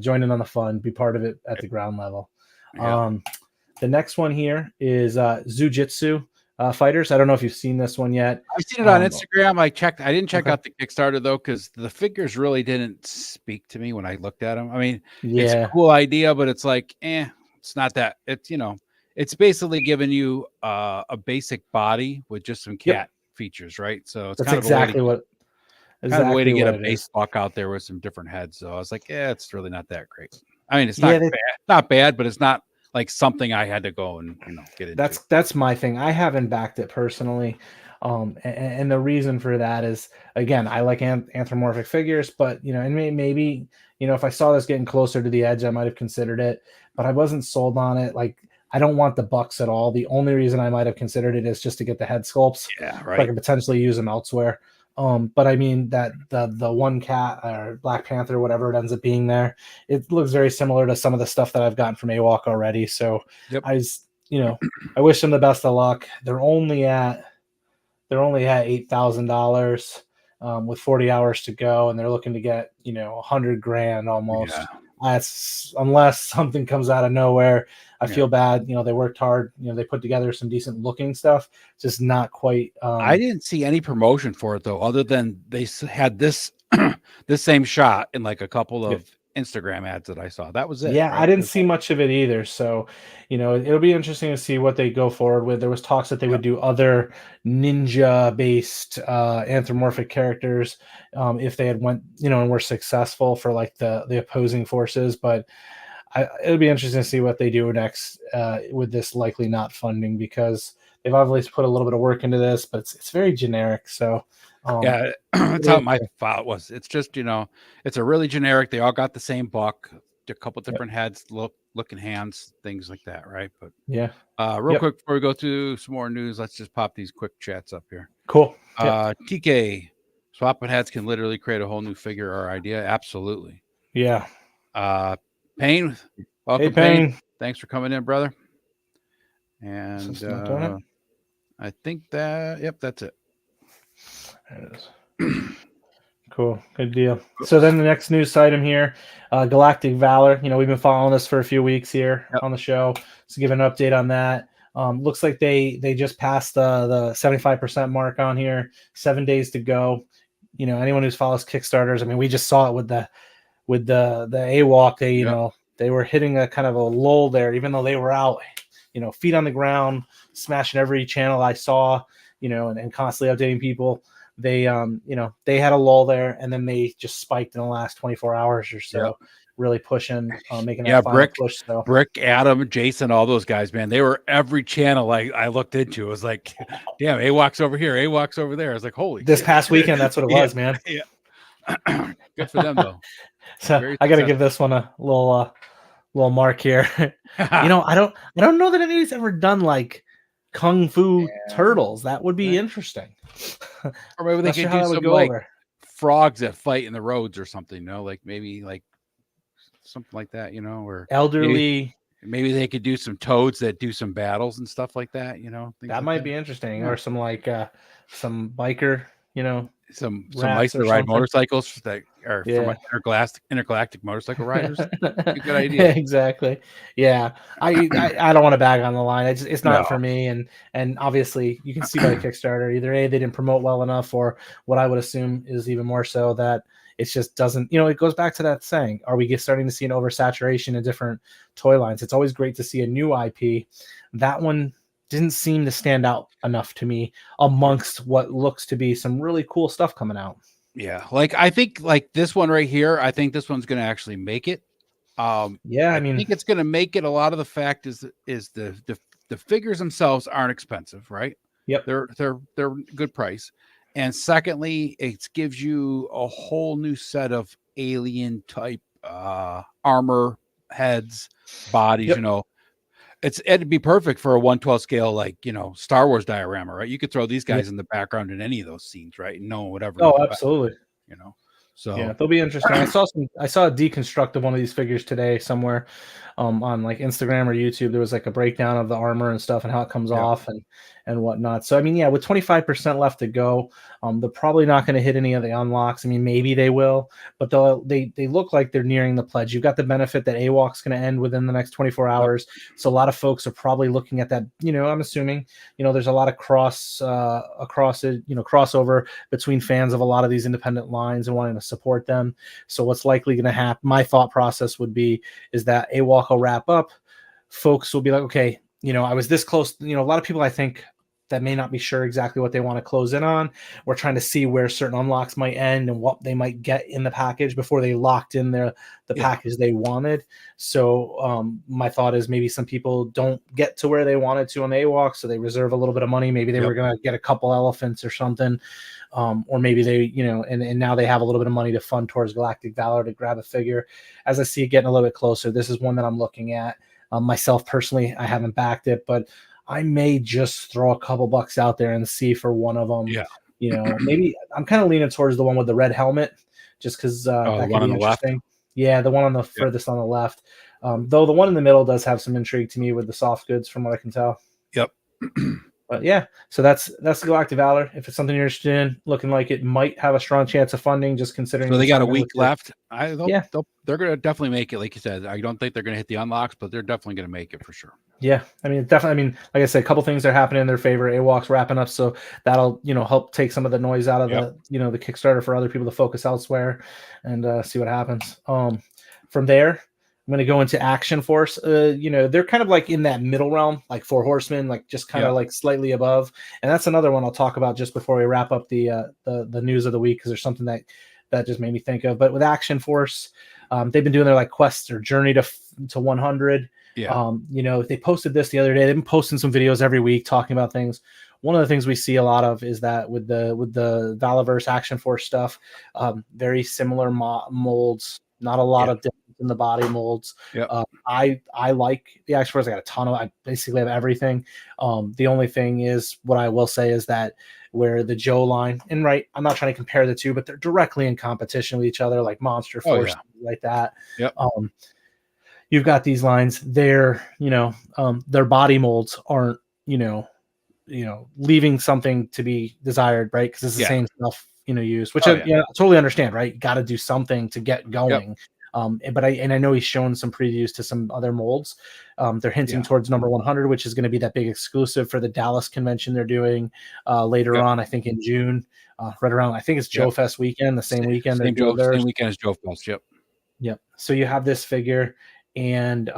join in on the fun, be part of it at the ground level. The next one here is Zujitsu Fighters. I don't know if you've seen this one yet. I've seen it on Instagram. I didn't check out the Kickstarter though, because the figures really didn't speak to me when I looked at them. I mean, it's a cool idea, but it's like, it's not that. It's it's basically giving you a basic body with just some cat features, right? So it's kind of a way to get a base buck out there with some different heads. So I was like, it's really not that great. I mean, it's not bad, but it's not like something I had to go and get into. That's my thing. I haven't backed it personally. And the reason for that is, again, I like anthropomorphic figures, but and maybe if I saw this getting closer to the edge, I might have considered it, but I wasn't sold on it. Like, I don't want the bucks at all. The only reason I might have considered it is just to get the head sculpts. Yeah, right. I could potentially use them elsewhere. But I mean that the one cat or Black Panther, whatever it ends up being there, it looks very similar to some of the stuff that I've gotten from AWOC already. So I wish them the best of luck. They're only at $8,000 with 40 hours to go, and they're looking to get $100,000 almost unless something comes out of nowhere, I feel bad. They worked hard. They put together some decent looking stuff. Just not quite. I didn't see any promotion for it though, other than they had this this same shot in like a couple of Instagram ads that I saw. That was it. Yeah, right? I didn't see much of it either. So, it'll be interesting to see what they go forward with. There was talks that they would do other ninja-based anthropomorphic characters if they had went, and were successful for like the opposing forces. But it'll be interesting to see what they do next with this likely not funding, because they've obviously put a little bit of work into this, but it's very generic. So. Yeah, that's how my thought was. It's just, it's a really generic. They all got the same buck, a couple different heads, looking hands, things like that, right? But real quick before we go through some more news, let's just pop these quick chats up here. Cool. TK, swapping heads can literally create a whole new figure or idea. Absolutely. Yeah. Payne, welcome, Payne. Thanks for coming in, brother. And I think that's it. There it is. Cool. Good deal. So then the next news item here, Galactic Valor. We've been following this for a few weeks here on the show. So give an update on that. Looks like they just passed the 75% mark on here. 7 days to go. Anyone who follows Kickstarters, I mean, we just saw it with the AWOC. They were hitting a kind of a lull there, even though they were out, feet on the ground, smashing every channel I saw, and constantly updating people. They had a lull there, and then they just spiked in the last 24 hours or so, really pushing, making that final push. So Brick, Adam, Jason, all those guys, man, they were every channel I looked into. It was like, damn, AWOC's over here, AWOC's over there. I was like, holy this past weekend, that's what it was, man. Yeah. Good for them though. So I got to give this one a little mark here. I don't know that anybody's ever done like Kung Fu turtles. That would be interesting. Or maybe they could do some like frogs that fight in the roads or something, like maybe like something like that, or elderly. Maybe they could do some toads that do some battles and stuff like that, that might be interesting. Or some like some biker, some mice that ride motorcycles that are from intergalactic motorcycle riders. Good idea. Exactly. Yeah. I don't want to bag on the line. It's not for me. And obviously you can see by the Kickstarter, either A, they didn't promote well enough, or what I would assume is even more so that it just doesn't, it goes back to that saying, are we starting to see an oversaturation in different toy lines? It's always great to see a new IP. That one didn't seem to stand out enough to me amongst what looks to be some really cool stuff coming out. Yeah. Like, I think like this one right here, I think this one's going to actually make it. I think it's going to make it. A lot of the fact is the figures themselves aren't expensive, right? Yep. They're good price. And secondly, it gives you a whole new set of alien type armor, heads, bodies, it'd be perfect for a 1/12 scale, like, Star Wars diorama, right? You could throw these guys in the background in any of those scenes, right? And no one would ever know. Oh, absolutely. So yeah, they'll be interesting. I saw a deconstruct of one of these figures today somewhere on like Instagram or YouTube. There was like a breakdown of the armor and stuff and how it comes off and whatnot. So I mean, with 25% left to go, they're probably not going to hit any of the unlocks. I mean, maybe they will, but they look like they're nearing the pledge. You've got the benefit that AWOC's going to end within the next 24 hours. So a lot of folks are probably looking at that. I'm assuming there's a lot of crossover between fans of a lot of these independent lines and wanting to support them. So what's likely going to happen, my thought process would be, is that AWOC will wrap up. Folks will be like, okay, I was this close. A lot of people, I think, that may not be sure exactly what they want to close in on. We're trying to see where certain unlocks might end and what they might get in the package before they locked in the package they wanted. So my thought is maybe some people don't get to where they wanted to on the AWOC, so they reserve a little bit of money. Maybe they were going to get a couple elephants or something. Or maybe they, and now they have a little bit of money to fund towards Galactic Valor to grab a figure. As I see it getting a little bit closer, this is one that I'm looking at. Myself personally, I haven't backed it, but I may just throw a couple bucks out there and see for one of them. Yeah. Maybe I'm kind of leaning towards the one with the red helmet, just because that could be interesting. Left. Yeah, the one on the furthest on the left. Though the one in the middle does have some intrigue to me with the soft goods, from what I can tell. Yep. But yeah, so that's the Galactic Valor. If it's something you're interested in, looking like it might have a strong chance of funding, just considering So the they got a timing with week the left. yeah. They're going to definitely make it. Like you said, I don't think they're going to hit the unlocks, but they're definitely going to make it for sure. Yeah, I mean, definitely. I mean, like I said, a couple things are happening in their favor. AWOC's wrapping up, so that'll help take some of the noise out of the Kickstarter for other people to focus elsewhere and see what happens. From there, I'm going to go into Action Force. They're kind of like in that middle realm, like Four Horsemen, like just kind of like slightly above. And that's another one I'll talk about just before we wrap up the news of the week, because there's something that just made me think of. But with Action Force, they've been doing their like quest or journey to 100. Yeah. They posted this the other day. They've been posting some videos every week talking about things. One of the things we see a lot of is that with the Valaverse Action Force stuff, very similar molds, not a lot of difference in the body molds. I like the Action Force. I got a ton of. I basically have everything. The only thing is, what I will say is that where the Joe line, and I'm not trying to compare the two, but they're directly in competition with each other, like Monster Force, like that. You've got these lines. Their body molds aren't leaving something to be desired, right? Because it's the same stuff used, which I totally understand, right? You got to do something to get going. But I know he's shown some previews to some other molds. They're hinting towards number 100, which is going to be that big exclusive for the Dallas convention they're doing later on, I think in June, right around, I think it's Joe Fest weekend, the same weekend they're doing theirs. Same weekend as Joe Fest. Yep. So you have this figure, and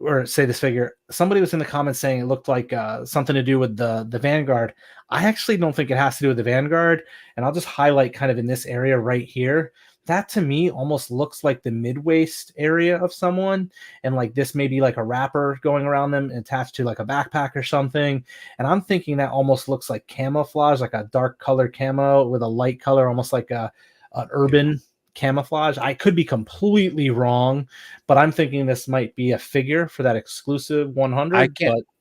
or say this figure. Somebody was in the comments saying it looked like something to do with the Vanguard. I actually don't think it has to do with the Vanguard, and I'll just highlight kind of in this area right here. That to me almost looks like the mid waist area of someone, and like this may be like a wrapper going around them attached to like a backpack or something. And I'm thinking that almost looks like camouflage, like a dark color camo with a light color, almost like an urban camouflage. I could be completely wrong, but I'm thinking this might be a figure for that exclusive 100.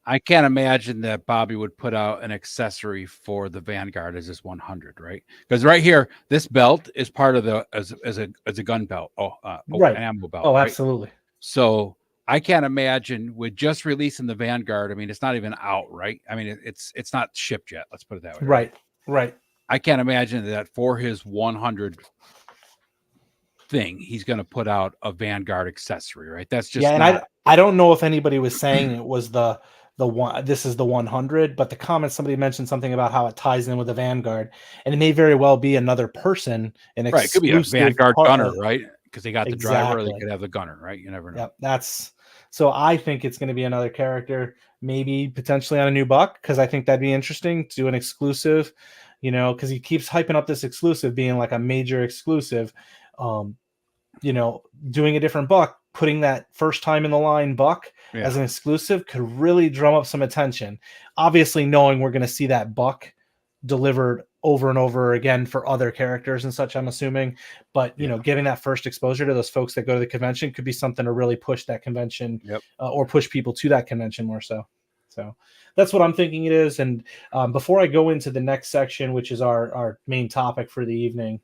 I can't imagine that Bobby would put out an accessory for the Vanguard as this 100, right? Because right here, this belt is part of the as a gun belt, an ammo belt. Oh, absolutely. Right? So I can't imagine with just releasing the Vanguard. I mean, it's not even out, right? I mean, it's not shipped yet. Let's put it that way. Right. I can't imagine that for his 100 thing, he's going to put out a Vanguard accessory, right? That's just and I don't know if anybody was saying it was the one. This is the 100, but the comments somebody mentioned something about how it ties in with the Vanguard, and it may very well be another person, an exclusive. It could be a Vanguard gunner, right? Because they got the driver, or they could have the gunner, right? You never know. Yep, that's so. I think it's going to be another character, maybe potentially on a new buck, because I think that'd be interesting to do an exclusive. Because he keeps hyping up this exclusive being like a major exclusive. Doing a different buck, putting that first time in the line buck as an exclusive could really drum up some attention. Obviously, knowing we're going to see that buck delivered over and over again for other characters and such, I'm assuming. But, giving that first exposure to those folks that go to the convention could be something to really push that convention or push people to that convention more so. So that's what I'm thinking it is. And before I go into the next section, which is our main topic for the evening,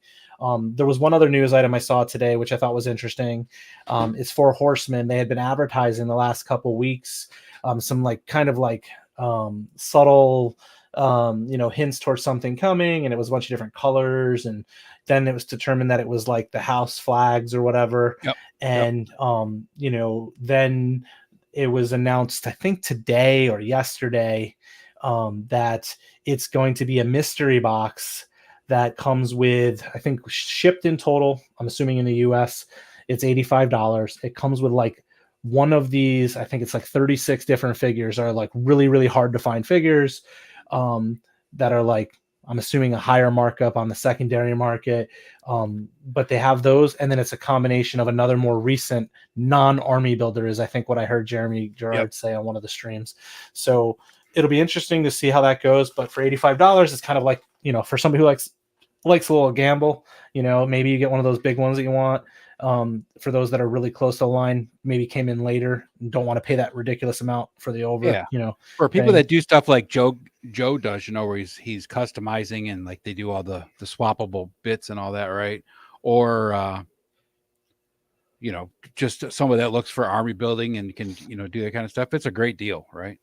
there was one other news item I saw today, which I thought was interesting. It's Four Horsemen. They had been advertising the last couple weeks, some subtle, hints towards something coming, and it was a bunch of different colors. And then it was determined that it was like the house flags or whatever. And, then it was announced, I think today or yesterday, that it's going to be a mystery box that comes with, I think shipped in total, I'm assuming in the US, it's $85. It comes with like one of these, I think it's like 36 different figures, are like really, really hard to find figures that are like, I'm assuming a higher markup on the secondary market. But they have those. And then it's a combination of another more recent non-army builder is I think what I heard Jeremy Gerard say on one of the streams. So it'll be interesting to see how that goes. But for $85, it's kind of like, for somebody who likes a little gamble, maybe you get one of those big ones that you want. For those that are really close to the line, maybe came in later and don't want to pay that ridiculous amount for the over, for people that do stuff like Joe does, where he's customizing and like they do all the swappable bits and all that, right? Or just somebody that looks for army building and can do that kind of stuff. It's a great deal, right?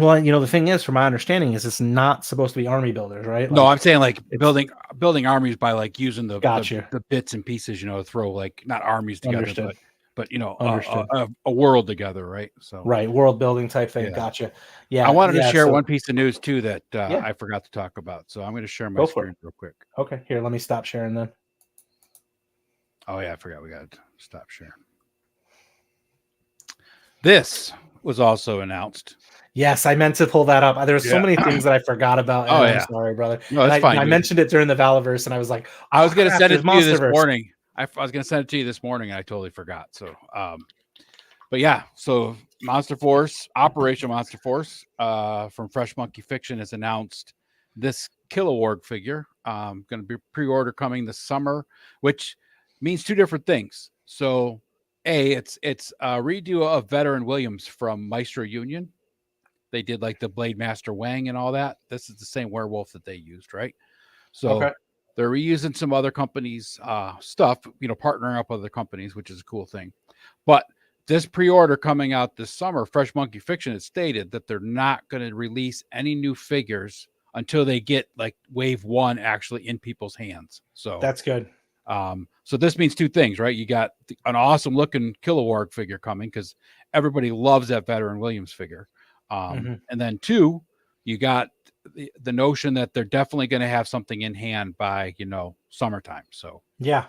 Well, the thing is, from my understanding, is it's not supposed to be army builders, right? No, I'm saying like building armies by like using the Gotcha. the bits and pieces, to throw like not armies together, Understood. but Understood. a world together, right? So right, world building type thing. yeah. Gotcha. I Yeah, wanted to yeah. share So one piece of news too that yeah, I forgot to talk about. So I'm going to share my go for it. screen real quick. Okay, here, let me stop sharing then. Oh yeah, I forgot we got to stop sharing. This was also announced. Yes, I meant to pull that up. There were so many things that I forgot about. And I'm sorry, brother. No, that's fine. I mentioned it during the Valiverse, and I was like, I was going to send it to you this Monsterverse. morning. I was going to send it to you this morning, and I totally forgot. So, but yeah, so Operation Monster Force from Fresh Monkey Fiction has announced this Kill Award figure. Going to be pre-order coming this summer, which means two different things. So, it's a redo of Veteran Williams from Maestro Union. They did like the Blade Master Wang and all that. This is the same werewolf that they used, right? So they're reusing some other companies' stuff, partnering up with other companies, which is a cool thing. But this pre-order coming out this summer, Fresh Monkey Fiction has stated that they're not going to release any new figures until they get like wave 1 actually in people's hands. So that's good. So this means two things, right? You got an awesome looking Kill Award figure coming because everybody loves that Veteran Williams figure. And then two, you got the notion that they're definitely going to have something in hand by, summertime. So yeah,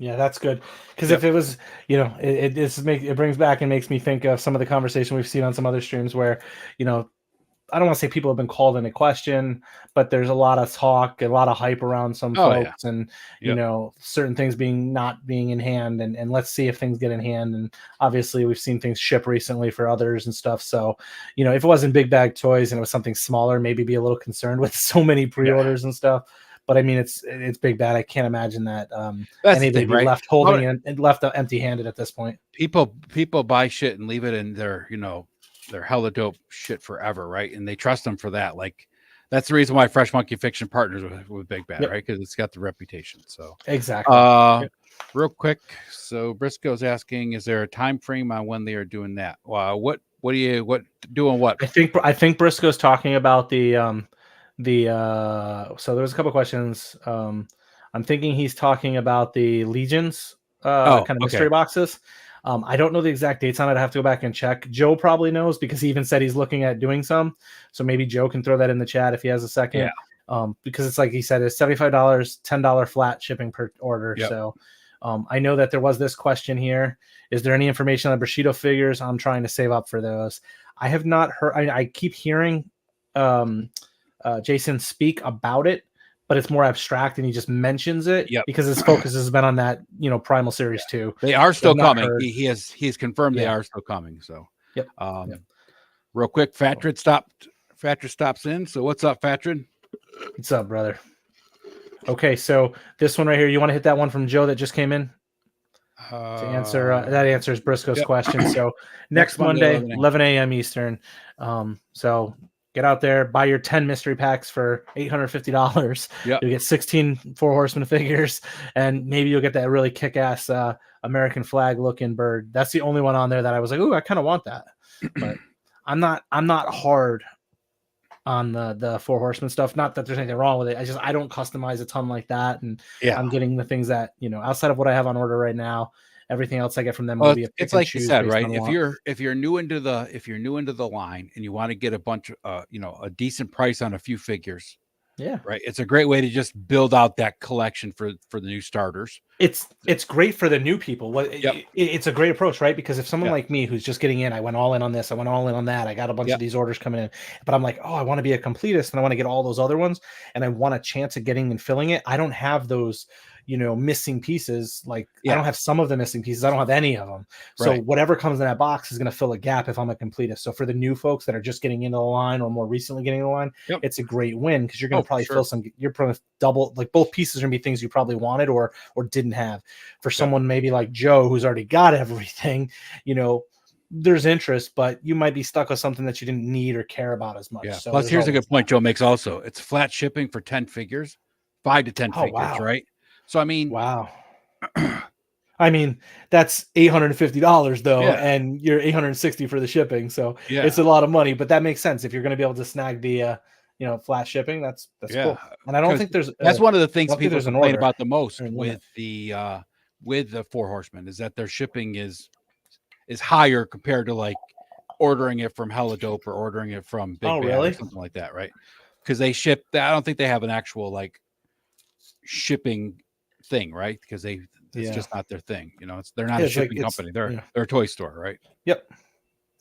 that's good. Because if it was, it brings back and makes me think of some of the conversation we've seen on some other streams where, I don't want to say people have been called into question, but there's a lot of talk, a lot of hype around some folks, and certain things not being in hand, and let's see if things get in hand. And obviously, we've seen things ship recently for others and stuff. So, if it wasn't big bag toys and it was something smaller, maybe be a little concerned with so many pre-orders and stuff. But I mean, it's big bad. I can't imagine that anybody be left holding and left empty-handed at this point. People buy shit and leave it in their they're hella dope shit forever, right? And they trust them for that. Like that's the reason why Fresh Monkey Fiction partners with Big Bad, right? Because it's got the reputation. So exactly. Real quick, so Briscoe's asking, is there a time frame on when they are doing that? What doing what? I think Briscoe's talking about so there's a couple questions. I'm thinking he's talking about the Legions kind of mystery boxes. I don't know the exact dates on it. I have to go back and check. Joe probably knows because he even said he's looking at doing some. So maybe Joe can throw that in the chat if he has a second. Yeah. Because it's like he said, it's $75, $10 flat shipping per order. Yep. So I know that there was this question here. Is there any information on the Bushido figures? I'm trying to save up for those. I have not heard. I keep hearing Jason speak about it, but it's more abstract and he just mentions it because his focus has been on that, Primal Series 2. They are still coming. He's confirmed they are still coming. So, real quick, Fatrid stops in. So what's up, Fatrid? What's up, brother? Okay. So this one right here, you want to hit that one from Joe that just came in to answer, that answers Briscoe's question. So next Monday, 11 a.m. Eastern. So get out there, buy your 10 mystery packs for $850. You'll get 16 Four Horsemen figures, and maybe you'll get that really kick-ass American flag looking bird. That's the only one on there that I was like, ooh, I kind of want that. But I'm not hard on the Four Horsemen stuff. Not that there's anything wrong with it. I don't customize a ton like that, and I'm getting the things that outside of what I have on order right now. Everything else I get from them will be a pick it's and like choose you said, right? If you're new into the line and you want to get a bunch of a decent price on a few figures, right, it's a great way to just build out that collection for the new starters. It's great for the new people. It's a great approach, right? Because if someone like me who's just getting in, I went all in on this, I went all in on that, I got a bunch of these orders coming in, but I'm like, oh, I want to be a completist and I want to get all those other ones, and I want a chance at getting and filling it. I don't have those missing pieces. Like I don't have some of the missing pieces. I don't have any of them. So whatever comes in that box is going to fill a gap if I'm a completist. So for the new folks that are just getting into the line or more recently getting in the line, it's a great win because you're going to probably fill some. You're probably double, like both pieces are going to be things you probably wanted or didn't have. For someone maybe like Joe who's already got everything, there's interest, but you might be stuck with something that you didn't need or care about as much. Yeah. So plus, here's a good point Joe makes also. It's flat shipping for 10 figures, 5 to 10 figures, right? So, I mean, wow. I mean, that's $850 though, Yeah. and you're $860 for the shipping. So Yeah. it's a lot of money, but that makes sense. If you're going to be able to snag the, flat shipping, that's cool. And I don't think there's, that's one of the I things don't think people there's an complain order about the most or a limit. with the Four Horsemen is that their shipping is higher compared to like ordering it from Hella Dope or ordering it from Big Oh, Bad really? or something like that, right? Because they ship. I don't think they have an actual like shipping thing, right? Because it's just not their thing. They're not a It's like shipping company. They're yeah. a toy store, right? Yep.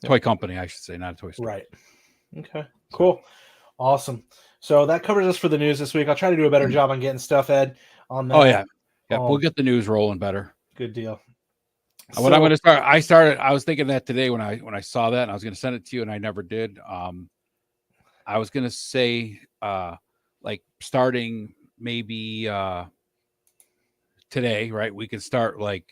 Toy company, I should say, not a toy store. Right. Okay. Cool. Awesome. So that covers us for the news this week. I'll try to do a better job on getting stuff, Ed, on that. Oh yeah. Yeah, we'll get the news rolling better. Good deal. What I'm going to start, I was thinking that today when I saw that, and I was going to send it to you, and I never did. I was going to say, like starting maybe today, right? We can start like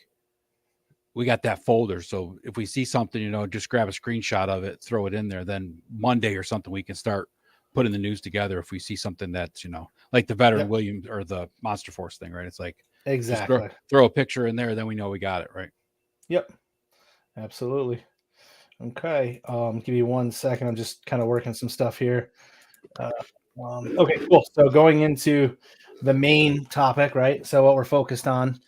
we got that folder. So if we see something, just grab a screenshot of it, throw it in there. Then Monday or something, we can start putting the news together. If we see something that's like the Veteran Williams or the Monster Force thing, right? It's like exactly just throw a picture in there, then we know we got it, right? Yep, absolutely. Okay, give you 1 second. I'm just kind of working some stuff here. Okay, cool. So going into the main topic, right? So what we're focused on,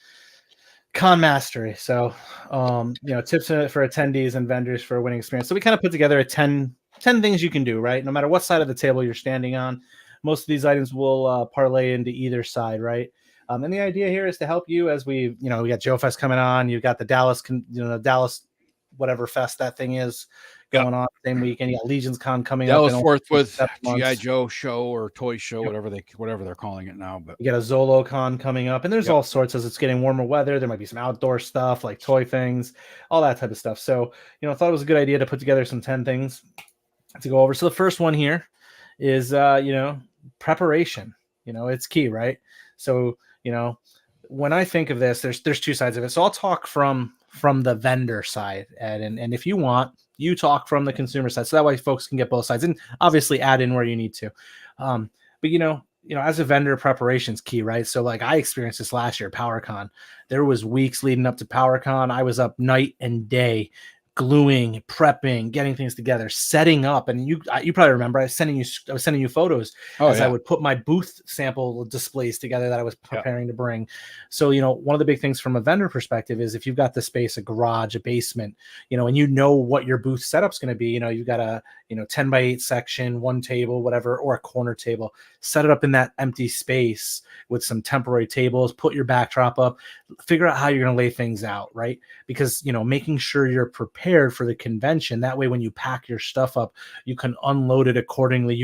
con mastery. So, tips for attendees and vendors for a winning experience. So we kind of put together a 10 things you can do, right? No matter what side of the table you're standing on, most of these items will parlay into either side, right? And the idea here is to help you as we got Joe Fest coming on. You've got the Dallas, Dallas, whatever fest that thing is going on same weekend. You got Legions Con coming up. Dallas Fort Worth GI Joe show or toy show, whatever they're calling it now. But you got a Zolo Con coming up, and there's all sorts as it's getting warmer weather. There might be some outdoor stuff like toy things, all that type of stuff. So, I thought it was a good idea to put together some 10 things to go over. So the first one here is, preparation. It's key, right? So, when I think of this, there's two sides of it. So I'll talk from the vendor side, Ed, and if you want, you talk from the consumer side, so that way folks can get both sides, and obviously add in where you need to. But as a vendor, preparation's key, right? So like I experienced this last year, PowerCon. There was weeks leading up to PowerCon. I was up night and day, gluing, prepping, getting things together, setting up. And you probably remember I was sending you photos I would put my booth sample displays together that I was preparing to bring. So, one of the big things from a vendor perspective is if you've got the space, a garage, a basement, and what your booth setup's going to be, you've got a 10 by 8 section, one table, whatever, or a corner table, set it up in that empty space with some temporary tables, put your backdrop up, figure out how you're going to lay things out, right? Because, making sure you're prepared for the convention. That way, when you pack your stuff up, you can unload it accordingly.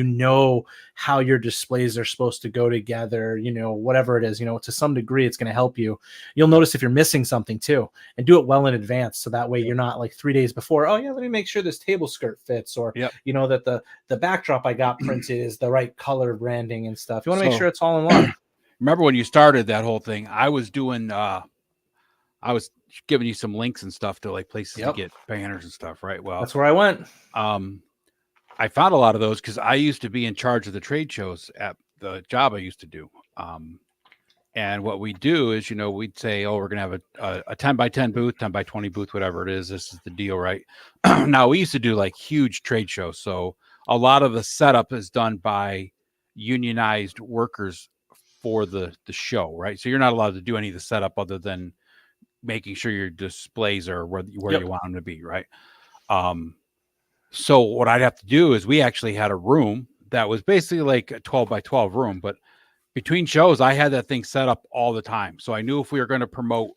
How your displays are supposed to go together, whatever it is, to some degree, it's going to help you. You'll notice if you're missing something too, and do it well in advance. So that way you're not like 3 days before, oh yeah, let me make sure this table skirt fits, or, that the backdrop I got printed is the right color branding and stuff. You want to make sure it's all in line. Remember when you started that whole thing, I was doing, I was giving you some links and stuff to like places to get banners and stuff, right? Well, that's where I went. I found a lot of those because I used to be in charge of the trade shows at the job I used to do. And what we do is, we'd say, oh, we're going to have a 10 by 10 booth, 10 by 20 booth, whatever it is. This is the deal, right? Now, we used to do like huge trade shows. So a lot of the setup is done by unionized workers for the show, right? So you're not allowed to do any of the setup other than making sure your displays are where you want them to be, right? So what I'd have to do is we actually had a room that was basically like a 12 by 12 room, but between shows, I had that thing set up all the time. So I knew if we were going to promote,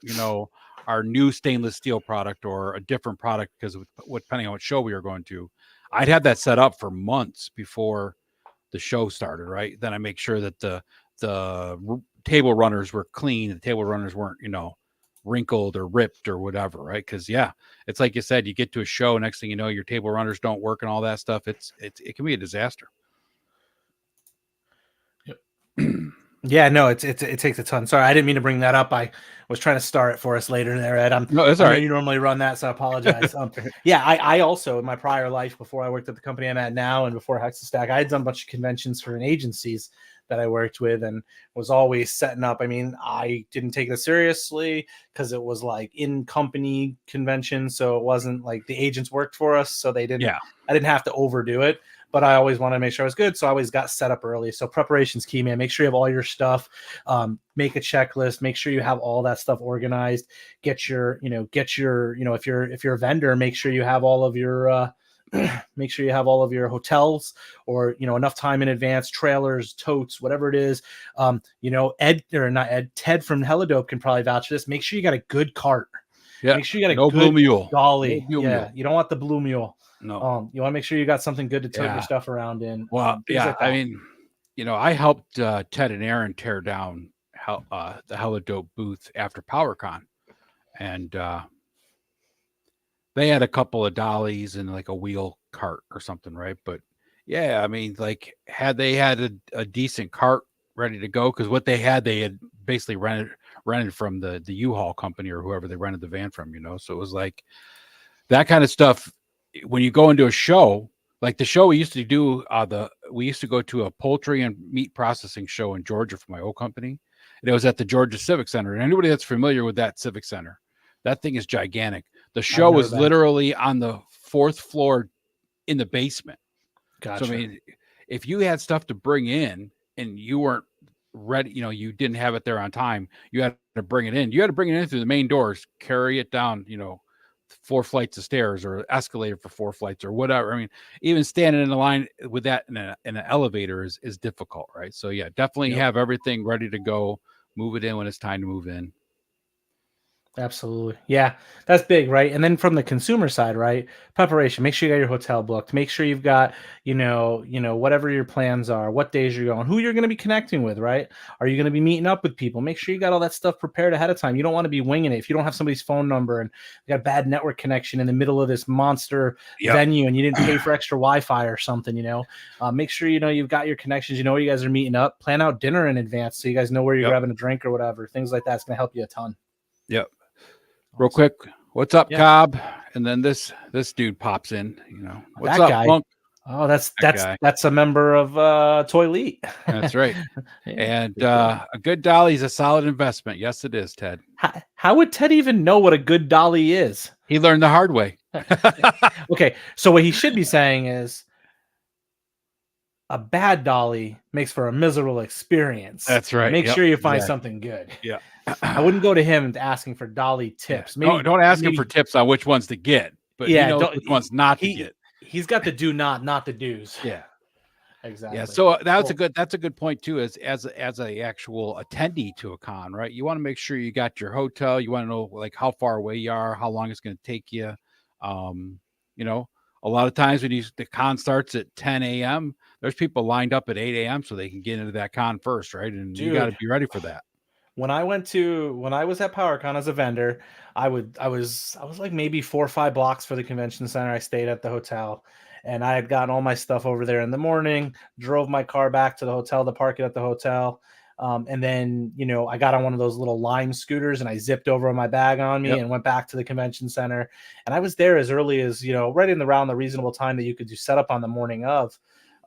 our new stainless steel product or a different product, because depending on what show we were going to, I'd have that set up for months before the show started, right? Then I make sure that the table runners were clean, the table runners weren't, wrinkled or ripped or whatever, right? Because it's like you said, you get to a show, next thing you know, your table runners don't work and all that stuff. It can be a disaster. Yeah, no, it takes a ton. Sorry, I didn't mean to bring that up. I was trying to star it for us later there, Ed. No, that's all right. You normally run that, so I apologize. I also, in my prior life, before I worked at the company I'm at now and before Hexastack, I had done a bunch of conventions for agencies that I worked with and was always setting up. I mean, I didn't take it seriously because it was like in company convention. So it wasn't like the agents worked for us. So I didn't have to overdo it, but I always wanted to make sure I was good. So I always got set up early. So preparation's key, man. Make sure you have all your stuff, make a checklist, make sure you have all that stuff organized, get your, if you're a vendor, make sure you have all of your, make sure you have all of your hotels or, enough time in advance, trailers, totes, whatever it is. Ted from Helidope can probably vouch for this. Make sure you got a good cart. Yeah. Make sure you got a good blue mule dolly. Mule. You don't want the blue mule. No. You want to make sure you got something good to tote your stuff around in. Well, like I mean, I helped Ted and Aaron tear down the Helidope booth after PowerCon, and they had a couple of dollies and like a wheel cart or something, right? But yeah, I mean, like had they had a decent cart ready to go, because what they had basically rented from the U-Haul company or whoever they rented the van from, So it was like that kind of stuff. When you go into a show, like the show we used to do, we used to go to a poultry and meat processing show in Georgia for my old company. And it was at the Georgia Civic Center. And anybody that's familiar with that Civic Center, that thing is gigantic. The show was literally on the 4th floor in the basement. Gotcha. So, I mean, if you had stuff to bring in and you weren't ready, you didn't have it there on time, you had to bring it in. You had to bring it in through the main doors, carry it down, 4 flights of stairs or escalator for 4 flights or whatever. I mean, even standing in the line with that in an elevator is difficult, right? So yeah, definitely have everything ready to go. Move it in when it's time to move in. Absolutely. Yeah, that's big, right? And then from the consumer side, right? Preparation. Make sure you got your hotel booked. Make sure you've got, whatever your plans are, what days you're going, who you're going to be connecting with, right? Are you going to be meeting up with people? Make sure you got all that stuff prepared ahead of time. You don't want to be winging it. If you don't have somebody's phone number and you got a bad network connection in the middle of this monster venue and you didn't pay for extra Wi-Fi or something, make sure, you've got your connections, where you guys are meeting up, plan out dinner in advance so you guys know where you're grabbing a drink or whatever. Things like that's going to help you a ton. Yep. Real quick, what's up, Cobb? And then this dude pops in. What's up, Monk? Oh, that's a member of ToyLeet. That's right. And a good dolly is a solid investment. Yes, it is, Ted. How would Ted even know what a good dolly is? He learned the hard way. Okay, so what he should be saying is a bad dolly makes for a miserable experience. That's right. Make sure you find something good. Yeah. I wouldn't go to him asking for dolly tips. Maybe, don't ask him for tips on which ones to get, but he knows which ones not to get. He's got the do not the do's. Yeah, exactly. Yeah, so that's a good point too. As a actual attendee to a con, right? You want to make sure you got your hotel. You want to know like how far away you are, how long it's going to take you. A lot of times when the con starts at 10 a.m., there's people lined up at 8 a.m. so they can get into that con first, right? And you got to be ready for that. When I was at PowerCon as a vendor, I was like maybe 4 or 5 blocks for the convention center. I stayed at the hotel and I had gotten all my stuff over there in the morning, drove my car back to the hotel to park it at the hotel. And then, I got on one of those little Lime scooters and I zipped over my bag on me and went back to the convention center. And I was there as early as, right around the reasonable time that you could do setup on the morning of.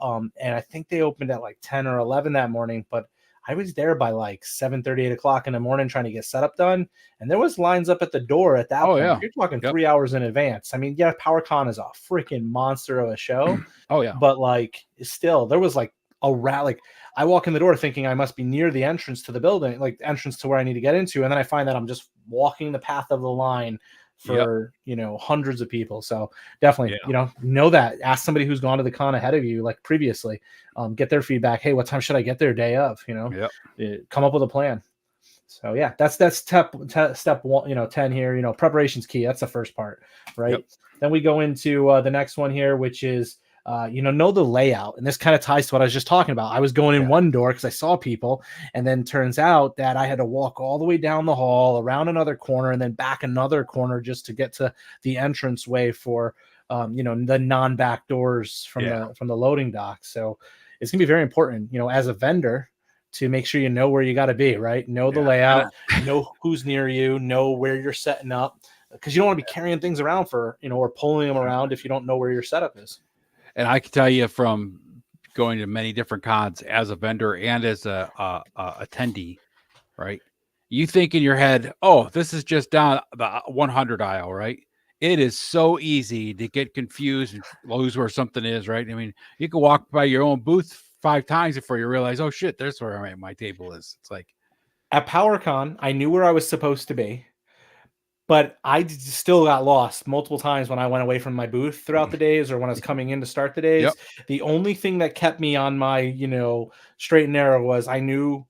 And I think they opened at like 10 or 11 that morning, but I was there by like 7:30, 8 o'clock in the morning trying to get setup done. And there was lines up at the door at that point. Yeah. You're talking 3 hours in advance. I mean, yeah, PowerCon is a freaking monster of a show. Oh, yeah. But like still, there was like a rat. Like I walk in the door thinking I must be near the entrance to the building, like entrance to where I need to get into. And then I find that I'm just walking the path of the line for, hundreds of people. So definitely, know that. Ask somebody who's gone to the con ahead of you, like previously, get their feedback. Hey, what time should I get there day of? Come up with a plan. So yeah, that's step 1, 10 here, preparation's key. That's the first part, right? Yep. Then we go into the next one here, which is, know the layout. And this kind of ties to what I was just talking about. I was going in one door because I saw people, and then turns out that I had to walk all the way down the hall, around another corner, and then back another corner just to get to the entrance way for, the non-back doors from the loading dock. So it's gonna be very important, as a vendor, to make sure you know where you got to be, right? Know the layout, know who's near you, know where you're setting up, because you don't want to be carrying things around or pulling them around if you don't know where your setup is. And I can tell you from going to many different cons as a vendor and as a attendee, right? You think in your head, oh, this is just down the 100 aisle, right? It is so easy to get confused and lose where something is, right? I mean, you can walk by your own booth 5 times before you realize, oh shit, there's where my table is. It's like at PowerCon, I knew where I was supposed to be, but I still got lost multiple times when I went away from my booth throughout the days or when I was coming in to start the days. Yep. The only thing that kept me on my, straight and narrow was I knew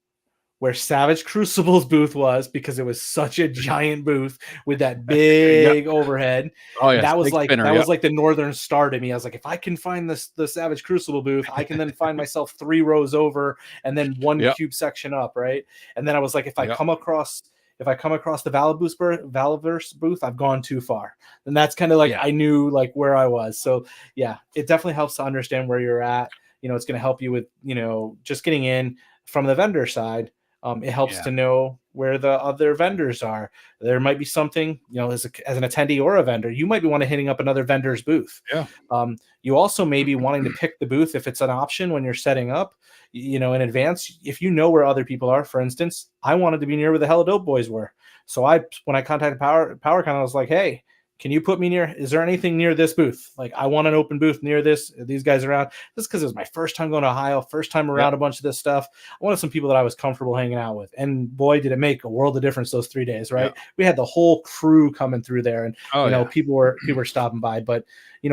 where Savage Crucible's booth was because it was such a giant booth with that Yep. big overhead. Oh And yeah, that was steak like spinner. that Yep. was like the northern star to me. I was like, if I can find the Savage Crucible booth, I can then find myself 3 rows over and then one Yep. cube section up, right? And then I was like, if I Yep. come across the Valaverse booth, I've gone too far. And that's kind of like I knew like where I was. So yeah, it definitely helps to understand where you're at. It's going to help you with, just getting in from the vendor side. It helps to know where the other vendors are. There might be something, as an attendee or a vendor, you might be wanting to hitting up another vendor's booth. Yeah. You also may be wanting to pick the booth if it's an option when you're setting up, in advance. If you know where other people are, for instance, I wanted to be near where the Hella Dope Boys were. So when I contacted PowerCon, I was like, hey, can you put me near? Is there anything near this booth? Like, I want an open booth near these guys around. Just because it was my first time going to Ohio, first time around a bunch of this stuff. I wanted some people that I was comfortable hanging out with. And boy, did it make a world of difference those 3 days, right? Yeah. We had the whole crew coming through there, and people were stopping by. But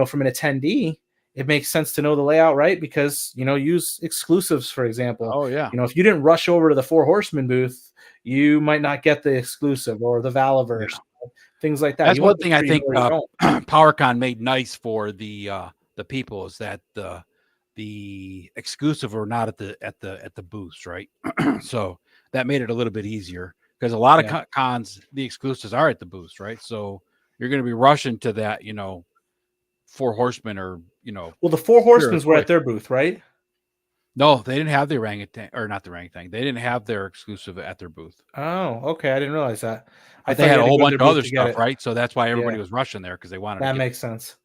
from an attendee, it makes sense to know the layout, right? Because use exclusives, for example. Oh yeah. If you didn't rush over to the Four Horsemen booth, you might not get the exclusive or the Valaverse. Yeah. Things like that. That's one thing I think PowerCon made nice for the people is that the exclusive are not at the booths, right? So that made it a little bit easier because a lot of cons, the exclusives are at the booths, right? So you're going to be rushing to that, Four Horsemen or Well, the Four Horsemen were at their booth, right? No, they didn't have the orangutan, or not the orangutan. They didn't have their exclusive at their booth. Oh, okay. I didn't realize that. But they had a whole bunch of other stuff, right? So that's why everybody was rushing there because they wanted that makes sense.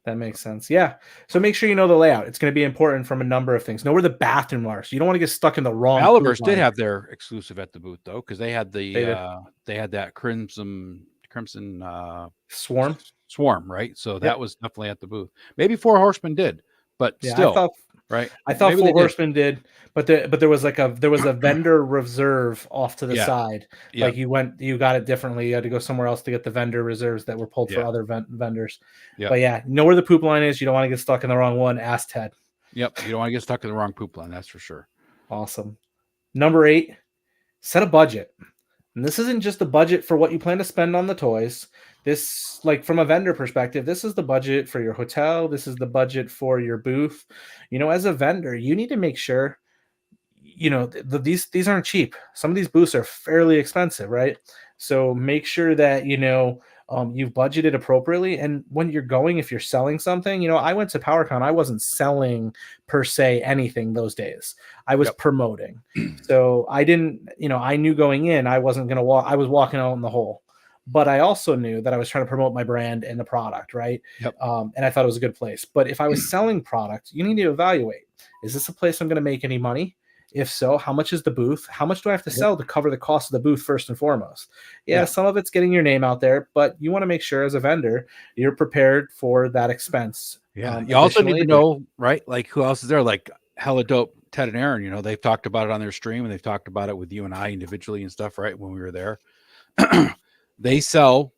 That makes sense. Yeah. So make sure you know the layout. It's going to be important from a number of things. Know where the bathroom are. So you don't want to get stuck in the wrong. Valaverse did have their exclusive at the booth though, because they had they had that crimson swarm, right? So that was definitely at the booth. Maybe Four Horsemen did, but still. Right. I thought Four Horsemen did, but there was a vendor reserve off to the side. Yeah. Like you got it differently. You had to go somewhere else to get the vendor reserves that were pulled for other vendors. Yeah. But know where the poop line is. You don't want to get stuck in the wrong one. Ask Ted. Yep. You don't want to get stuck in the wrong poop line. That's for sure. Awesome. Number 8, set a budget. And this isn't just the budget for what you plan to spend on the toys. This, like from a vendor perspective, this is the budget for your hotel. This is the budget for your booth. As a vendor, you need to make sure, these aren't cheap. Some of these booths are fairly expensive, right? So make sure that, you've budgeted appropriately. And when you're going, if you're selling something, I went to PowerCon. I wasn't selling per se anything those days. I was promoting. So I didn't, I knew going in, I wasn't going to walk. I was walking out in the hole. But I also knew that I was trying to promote my brand and the product, right? Yep. And I thought it was a good place. But if I was selling product, you need to evaluate, is this a place I'm going to make any money? If so, how much is the booth? How much do I have to sell to cover the cost of the booth first and foremost? Yeah, some of it's getting your name out there, but you want to make sure as a vendor, you're prepared for that expense. Yeah. You also need to know, right? Like who else is there? Like Hella Dope, Ted and Aaron, they've talked about it on their stream and they've talked about it with you and I individually and stuff, right? When we were there. They sell,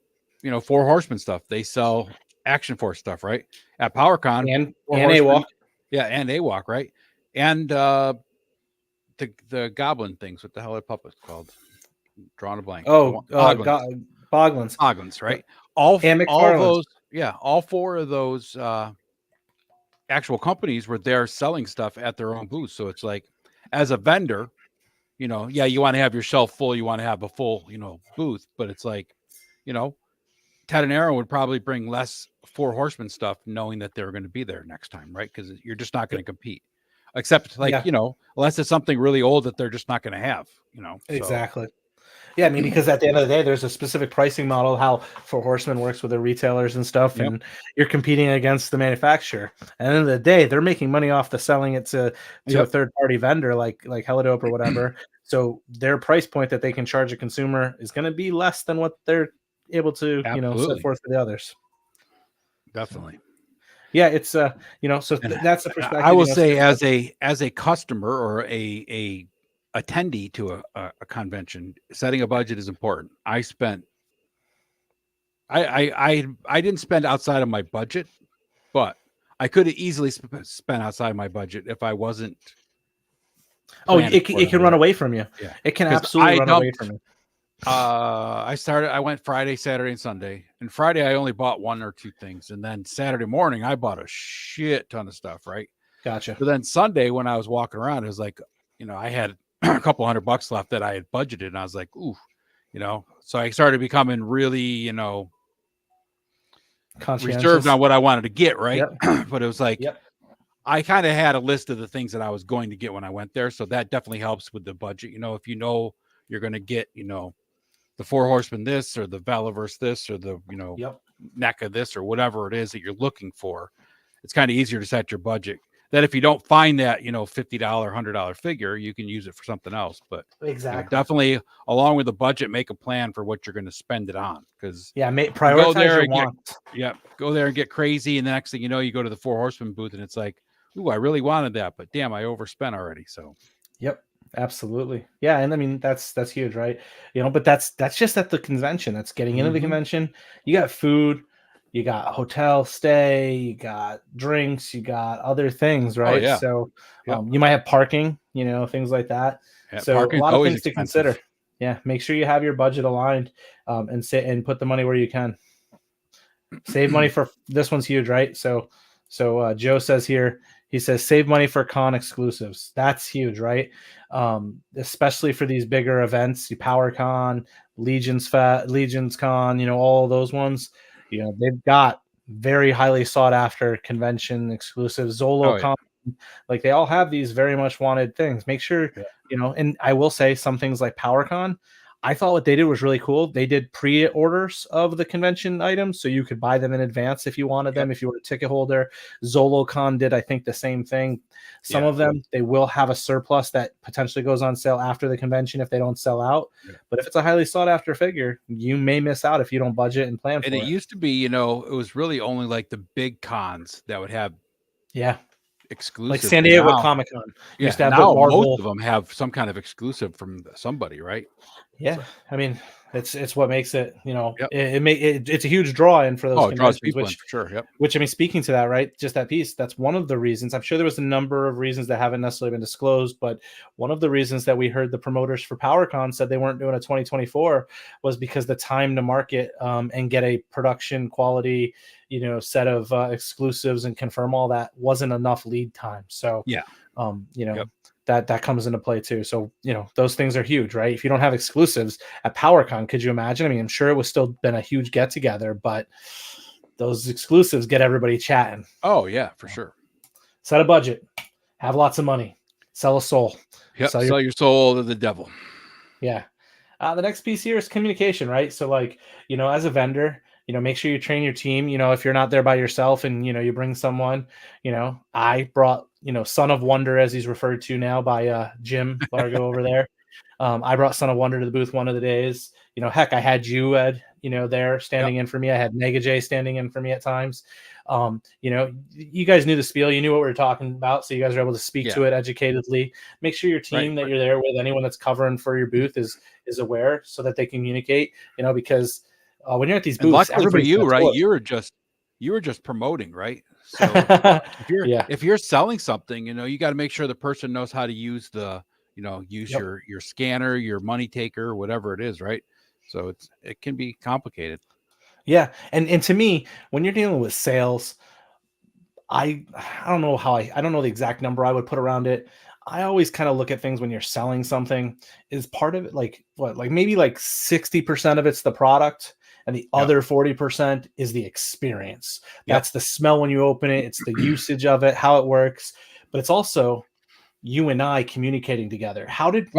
Four Horsemen stuff. They sell Action Force stuff, right? At PowerCon. And AWOC. Yeah, and AWOC, right? And the goblin things. What the hell are puppets called? Drawing a blank. Boglins. Boglins, right? All those, all 4 of those actual companies were there selling stuff at their own booth. So it's like, as a vendor, you want to have your shelf full. You want to have a full, booth. But it's like, Ted and Aaron would probably bring less Four Horsemen stuff, knowing that they're going to be there next time, right? Because you're just not going to compete. Except unless it's something really old that they're just not going to have, Exactly. Yeah, I mean, because at the end of the day, there's a specific pricing model how Four Horsemen works with the retailers and stuff, Yep. and you're competing against the manufacturer. At the end of the day, they're making money off the selling it to a Yep. third party vendor like Helidope or whatever. So their price point that they can charge a consumer is going to be less than what they're able to, set forth for the others. Definitely. So, yeah, it's so that's the perspective. I will say, as a customer or a attendee to a convention, setting a budget is important. I didn't spend outside of my budget, but I could have easily spent outside my budget if I wasn't. Oh, it can run away from you. Yeah, it can absolutely run away from you. I went Friday, Saturday, and Sunday. And Friday, I only bought 1 or 2 things. And then Saturday morning, I bought a shit ton of stuff, right? Gotcha. But then Sunday, when I was walking around, it was like, I had a couple $100 left that I had budgeted. And I was like, ooh, so I started becoming really, reserved on what I wanted to get, right? Yep. But it was like, I kind of had a list of the things that I was going to get when I went there. So that definitely helps with the budget. If you're going to get, the Four Horsemen this, or the Valaverse this, or the NECA this, or whatever it is that you're looking for, it's kind of easier to set your budget. That if you don't find that $50, $100 figure, you can use it for something else. But definitely, along with the budget, make a plan for what you're going to spend it on. Because prioritize your wants. Go there and get crazy, and the next thing you know, you go to the Four Horsemen booth, and it's like, ooh, I really wanted that, but damn, I overspent already. So absolutely. Yeah, and I mean that's huge, right? But that's just at the convention. That's getting into the convention. You got food, you got hotel stay, you got drinks, you got other things, right? Oh, yeah. So you might have parking, things like that. Yeah, so a lot of things to consider. Yeah, make sure you have your budget aligned, and put the money where you can. Save money for this one's huge, right? So Joe says here, he says, save money for con exclusives. That's huge, right? Especially for these bigger events, PowerCon, Legions Con, all those ones. They've got very highly sought after convention exclusives. ZoloCon, like they all have these very much wanted things. Make sure, and I will say some things like PowerCon, I thought what they did was really cool. They did pre-orders of the convention items, so you could buy them in advance if you wanted them, if you were a ticket holder. ZoloCon did, I think, the same thing. Some of them, they will have a surplus that potentially goes on sale after the convention if they don't sell out. But if it's a highly sought-after figure, you may miss out if you don't budget and plan for it. And it used to be, it was really only like the big cons that would have exclusive, like San Diego Comic-Con. Now most of them have some kind of exclusive from somebody, right? I mean, it's what makes it, it's a huge draw in for those conventions, people for sure. Which I mean, speaking to that, right, just that piece, that's one of the reasons. I'm sure there was a number of reasons that haven't necessarily been disclosed, but one of the reasons that we heard the promoters for PowerCon said they weren't doing a 2024 was because the time to market and get a production quality set of exclusives and confirm all that wasn't enough lead time. So that comes into play too. So, those things are huge, right? If you don't have exclusives at PowerCon, could you imagine? I mean, I'm sure it was still been a huge get together, but those exclusives get everybody chatting. Oh yeah, for sure. Set a budget, have lots of money, sell a soul. Sell your soul to the devil. Yeah. The next piece here is communication, right? So like, as a vendor, make sure you train your team. If you're not there by yourself and, you bring someone, I brought, Son of Wonder, as he's referred to now by Jim Largo over there. I brought Son of Wonder to the booth one of the days. Heck, I had you, Ed, there standing in for me. I had Mega J standing in for me at times. You guys knew the spiel. You knew what we were talking about. So you guys are able to speak to it educatedly. Make sure your team that you're there with, anyone that's covering for your booth is aware so that they communicate, because when you're at these booths, luckily for you, right? You were just promoting, right? So if you're selling something, you got to make sure the person knows how to use your scanner, your money taker, whatever it is, right? So it can be complicated. Yeah, and to me, when you're dealing with sales, I don't know I don't know the exact number I would put around it. I always kind of look at things when you're selling something. Is part of it like maybe like 60% of it's the product, and the other 40% is the experience. That's the smell when you open it. It's the usage of it, how it works, but it's also you and I communicating together. How did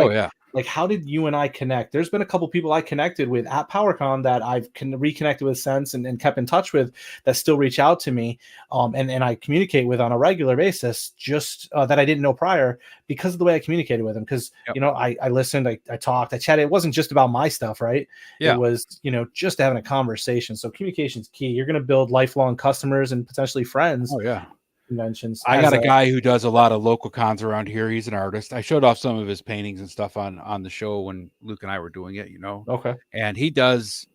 like, how did you and I connect? There's been a couple people I connected with at PowerCon that I've reconnected with since and kept in touch with that still reach out to me, and I communicate with on a regular basis, just that I didn't know prior because of the way I communicated with them. Because Yep. you know, I listened, I talked, I chatted. It wasn't just about my stuff, right? It Yeah. was, you know, just having a conversation. So communication's key. You're going to build lifelong customers and potentially friends. Oh yeah. Conventions. I got a guy who does a lot of local cons around here. He's an artist. I showed off some of his paintings and stuff on the show when Luke and I were doing it, you know. Okay. And he does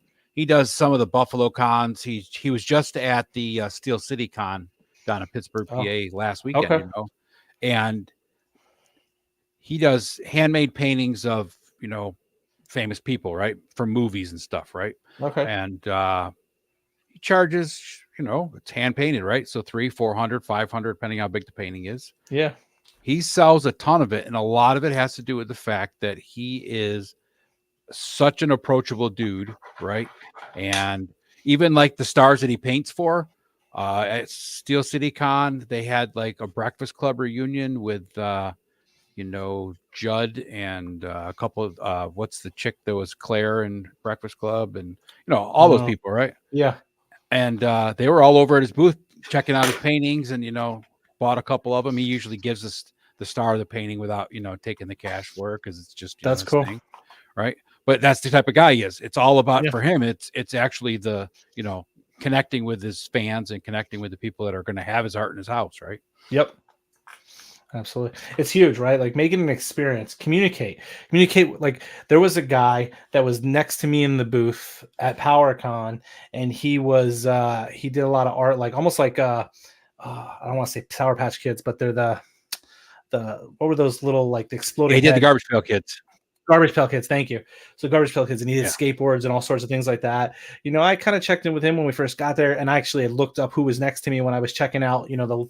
some of the Buffalo cons. He was just at the Steel City Con down in Pittsburgh, PA last weekend, you know. And he does handmade paintings of, you know, famous people, right? From movies and stuff, right? Okay. And he charges, you know, it's hand painted, right? So 300, 400, 500, depending how big the painting is. Yeah. He sells a ton of it. And a lot of it has to do with the fact that he is such an approachable dude, right? And even like the stars that he paints for, at Steel City Con, they had like a Breakfast Club reunion with, you know, Judd and a couple of, what's the chick that was Claire in Breakfast Club, and, you know, all those people, right? Yeah. And they were all over at his booth checking out his paintings, and, you know, bought a couple of them. He usually gives us the star of the painting without, you know, taking the cash for it, because it's just, you that's know, his cool thing, right? But that's the type of guy he is. It's all about, for him, it's actually the, you know, connecting with his fans and connecting with the people that are going to have his art in his house, right? Yep. Absolutely. It's huge, right? Like, make it an experience. Communicate. Like, there was a guy that was next to me in the booth at PowerCon, and he did a lot of art, like almost like I don't want to say Sour Patch Kids, but they're the what were those little, like, the exploding He did the Garbage Pail Kids. Garbage Pail Kids, thank you. So Garbage Pail Kids, and he did skateboards and all sorts of things like that. You know, I kind of checked in with him when we first got there, and I actually had looked up who was next to me when I was checking out, you know,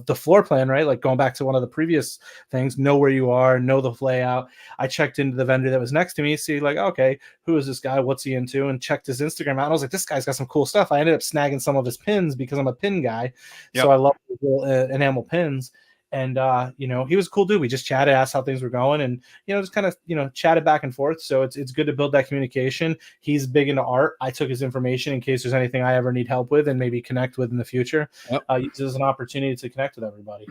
the floor plan, right? Like, going back to one of the previous things, know where you are, know the layout. I checked into the vendor that was next to me, see, like, okay, who is this guy? What's he into? And checked his Instagram out. And I was like, this guy's got some cool stuff. I ended up snagging some of his pins because I'm a pin guy. So I love little enamel pins. And, you know, he was a cool dude. We just chatted, asked how things were going, and, you know, just kind of, you know, chatted back and forth. So it's good to build that communication. He's big into art. I took his information in case there's anything I ever need help with and maybe connect with in the future. Use it as an opportunity to connect with everybody.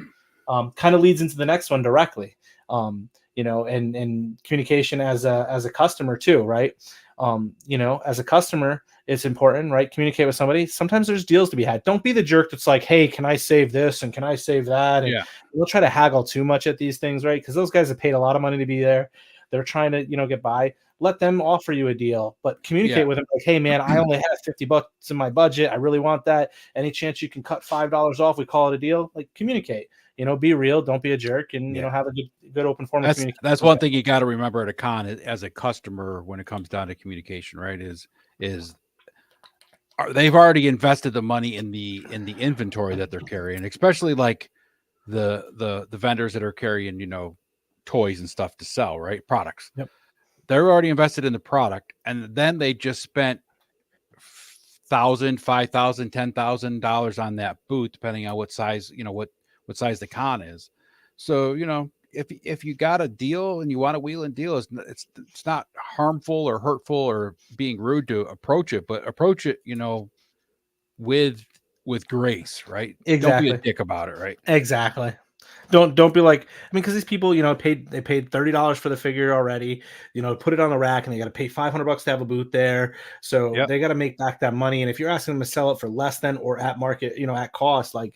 Kind of leads into the next one directly. You know, and communication as a customer too, right? You know, as a customer, it's important, right? Communicate with somebody. Sometimes there's deals to be had. Don't be the jerk that's like, hey, can I save this and can I save that? And we'll try to haggle too much at these things, right? Because those guys have paid a lot of money to be there. They're trying to, you know, get by. Let them offer you a deal, but communicate with them like, hey, man, I only have $50 in my budget. I really want that. Any chance you can cut $5 off? We call it a deal. Like, communicate. You know, be real. Don't be a jerk, and you know, have a good open form of communication. That's one thing you got to remember at a con as a customer when it comes down to communication, right? Is they've already invested the money in the inventory that they're carrying, especially like the vendors that are carrying, you know, toys and stuff to sell, right? Products. Yep. They're already invested in the product, and then they just spent $1,000, $5,000, $10,000 on that booth, depending on what size, you know, what size the con is. So, you know, if you got a deal and you want to wheel and deal, it's not harmful or hurtful or being rude to approach it, but approach it, you know, with grace, right? Exactly. Don't be a dick about it, right? Exactly. Don't be like, I mean, because these people, you know, paid $30 for the figure already, you know, put it on the rack, and they got to pay $500 to have a booth there. So they got to make back that money. And if you're asking them to sell it for less than or at market, you know, at cost, like,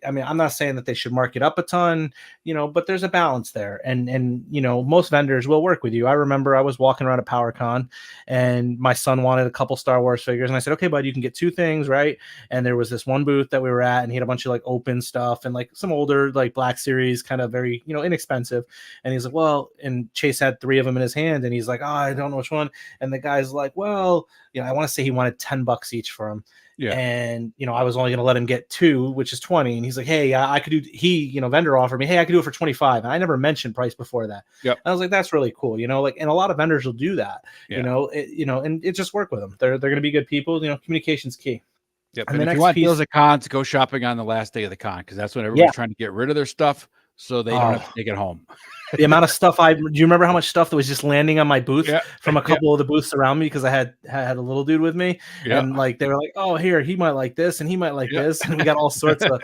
I mean, I'm not saying that they should mark it up a ton, you know, but there's a balance there. And you know, most vendors will work with you. I remember I was walking around at PowerCon, and my son wanted a couple Star Wars figures, and I said, okay, bud, you can get 2 things, right? And there was this one booth that we were at, and he had a bunch of like open stuff and like some older like Black Series, kind of very, you know, inexpensive. And he's like, well, and Chase had 3 of them in his hand, and he's like, oh, I don't know which one. And the guy's like, well, you know, I want to say he wanted $10 each for him. Yeah. And, you know, I was only going to let him get 2, which is 20. And he's like, hey, I could do, you know, vendor offered me, hey, I could do it for 25. And I never mentioned price before that. Yeah. I was like, that's really cool. You know, like, and a lot of vendors will do that, you know, and it just work with them. They're going to be good people. You know, communication's key. Yep. And if you want deals at cons, go shopping on the last day of the con, because that's when everybody's trying to get rid of their stuff. so they don't have to take it home. The amount of stuff do you remember how much stuff that was just landing on my booth from a couple of the booths around me, because I had a little dude with me, and like they were like, oh, here, he might like this and he might like this, and we got all sorts of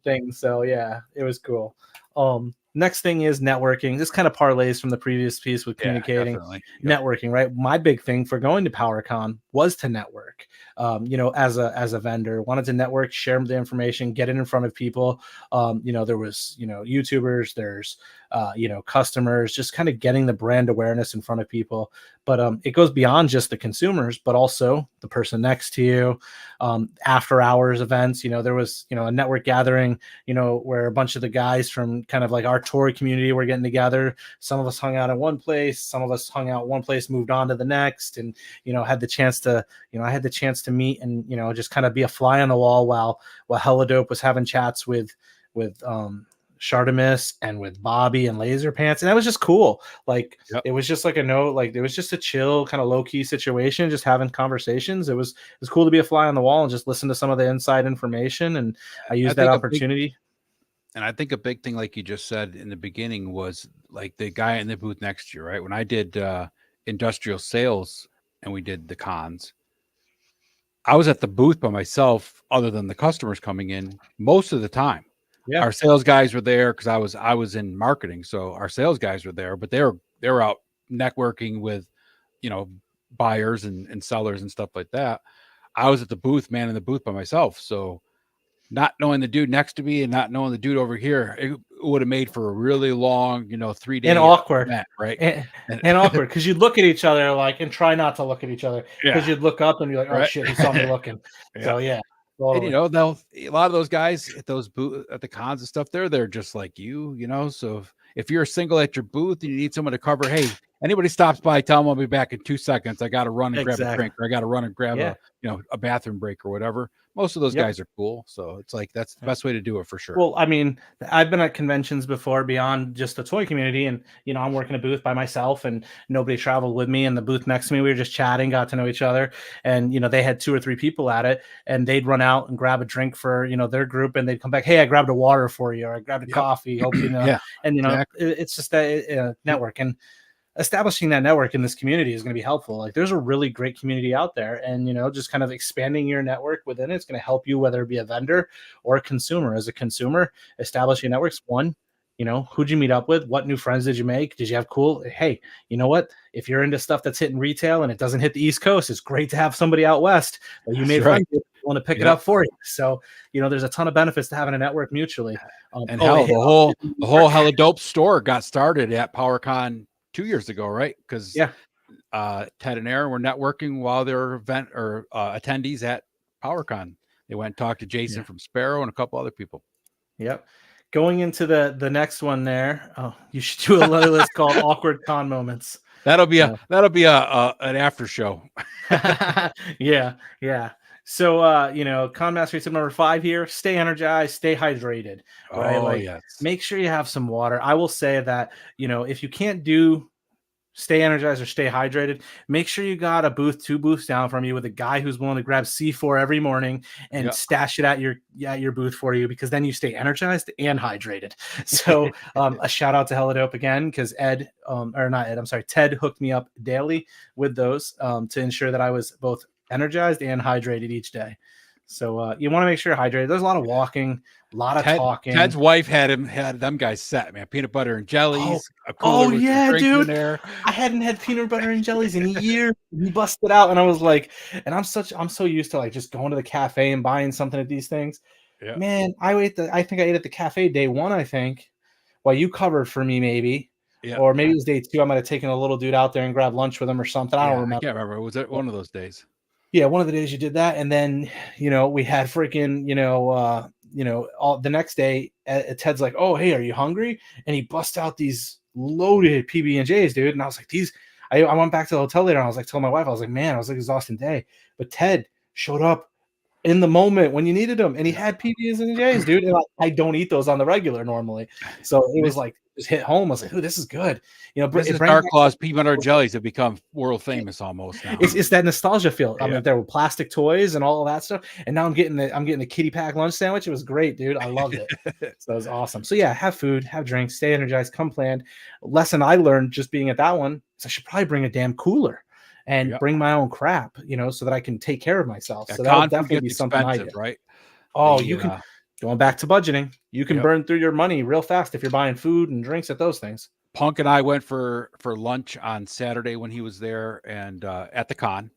things. So yeah, it was cool. Next thing is networking. This kind of parlays from the previous piece with communicating, networking, right? My big thing for going to PowerCon was to network. As a vendor, wanted to network, share the information, get it in front of people. There was, YouTubers, there's, customers, just kind of getting the brand awareness in front of people. But it goes beyond just the consumers, but also the person next to you. After hours events, there was, a network gathering, where a bunch of the guys from kind of like our tour community were getting together. Some of us hung out in one place, some of us hung out one place, moved on to the next, and had the chance to, I had the chance to meet and just kind of be a fly on the wall while Hella Dope was having chats with Shardamus and with Bobby and Laser Pants, and that was just cool. Like it was just like it was just a chill kind of low key situation, just having conversations. It was cool to be a fly on the wall and just listen to some of the inside information, and I used that opportunity. And I think a big thing, like you just said in the beginning, was like the guy in the booth next to you, right? When I did industrial sales and we did the cons, I was at the booth by myself, other than the customers coming in most of the time. Yeah. Our sales guys were there because I was in marketing, so our sales guys were there, but they were out networking with, buyers and sellers and stuff like that. I was at the booth, man, in the booth by myself. So not knowing the dude next to me and not knowing the dude over here, it would have made for a really long, 3-day and awkward event, right? And awkward, because you'd look at each other and try not to look at each other, because you'd look up and be like, oh shit, he saw me looking. So yeah. Totally. And a lot of those guys at those at the cons and stuff, they're just like you, So if you're single at your booth and you need someone to cover, hey, anybody stops by, tell them I'll be back in 2 seconds. I got to run and grab a drink, or I got to run and grab a bathroom break or whatever. Most of those guys are cool. So it's like, that's the best way to do it for sure. Well, I mean, I've been at conventions before beyond just the toy community, and, I'm working a booth by myself and nobody traveled with me, and the booth next to me, we were just chatting, got to know each other. And, they had 2 or 3 people at it, and they'd run out and grab a drink for, their group, and they'd come back. Hey, I grabbed a water for you, or I grabbed a coffee. Hope you know. And, it's just that network, and establishing that network in this community is going to be helpful. Like, there's a really great community out there, and just kind of expanding your network within it's going to help you, whether it be a vendor or a consumer. As a consumer, establishing networks, one, who'd you meet up with? What new friends did you make? Did you have hey, you know what? If you're into stuff that's hitting retail and it doesn't hit the East Coast, it's great to have somebody out West that you made friends with, want to pick it up for you. So, there's a ton of benefits to having a network mutually. And the whole Hella Dope store got started at PowerCon 2 years ago, right? Because Ted and Aaron were networking while they were attendees at PowerCon. They went and talked to Jason from Sparrow and a couple other people. Yep. Going into the next one there, you should do a list called Awkward Con Moments. That'll be an after show. Yeah. So, Con Mastery tip number 5 here: stay energized, stay hydrated. Right? Make sure you have some water. I will say that, if you can't do stay energized or stay hydrated, make sure you got a booth 2 booths down from you with a guy who's willing to grab C4 every morning and stash it at your booth for you, because then you stay energized and hydrated. So a shout out to Hella Dope again, because Ted hooked me up daily with those to ensure that I was both energized and hydrated each day. So you want to make sure you're hydrated. There's a lot of walking, a lot of talking. Ted's wife had them guys set, man. Peanut butter and jellies. Dude. I hadn't had peanut butter and jellies in years. He busted out, and I was like, and I'm so used to just going to the cafe and buying something at these things. Yeah. Man, I think I ate at the cafe day 1, I think. Well, you covered for me maybe. Yeah. Or maybe it was day 2. I might have taken a little dude out there and grabbed lunch with him or something. I don't remember. I can't remember. Was it one of those days? Yeah, one of the days you did that, and then we had freaking all the next day. Ted's like, "Oh, hey, are you hungry?" And he busts out these loaded PB&Js, dude. And I was like, "These." I went back to the hotel later, and I was like, telling my wife, I was like, "Man, I was like exhausting day," but Ted showed up in the moment when you needed him, and he had PB&Js, dude. And I don't eat those on the regular normally, so it was like just hit home. I was like, "Ooh, this is good." Mrs. Dark Claw's peanut butter jellies have become world famous almost now. It's that nostalgia feel. I mean, there were plastic toys and all of that stuff, and now I'm getting the kitty pack lunch sandwich. It was great, dude. I loved it. So it was awesome. So yeah, have food, have drinks, stay energized, come planned. Lesson I learned just being at that one is I should probably bring a damn cooler and bring my own crap, so that I can take care of myself. So that'll definitely be something I do. Right? Oh, you can going back to budgeting. You can burn through your money real fast if you're buying food and drinks at those things. Punk and I went for lunch on Saturday when he was there and at the con.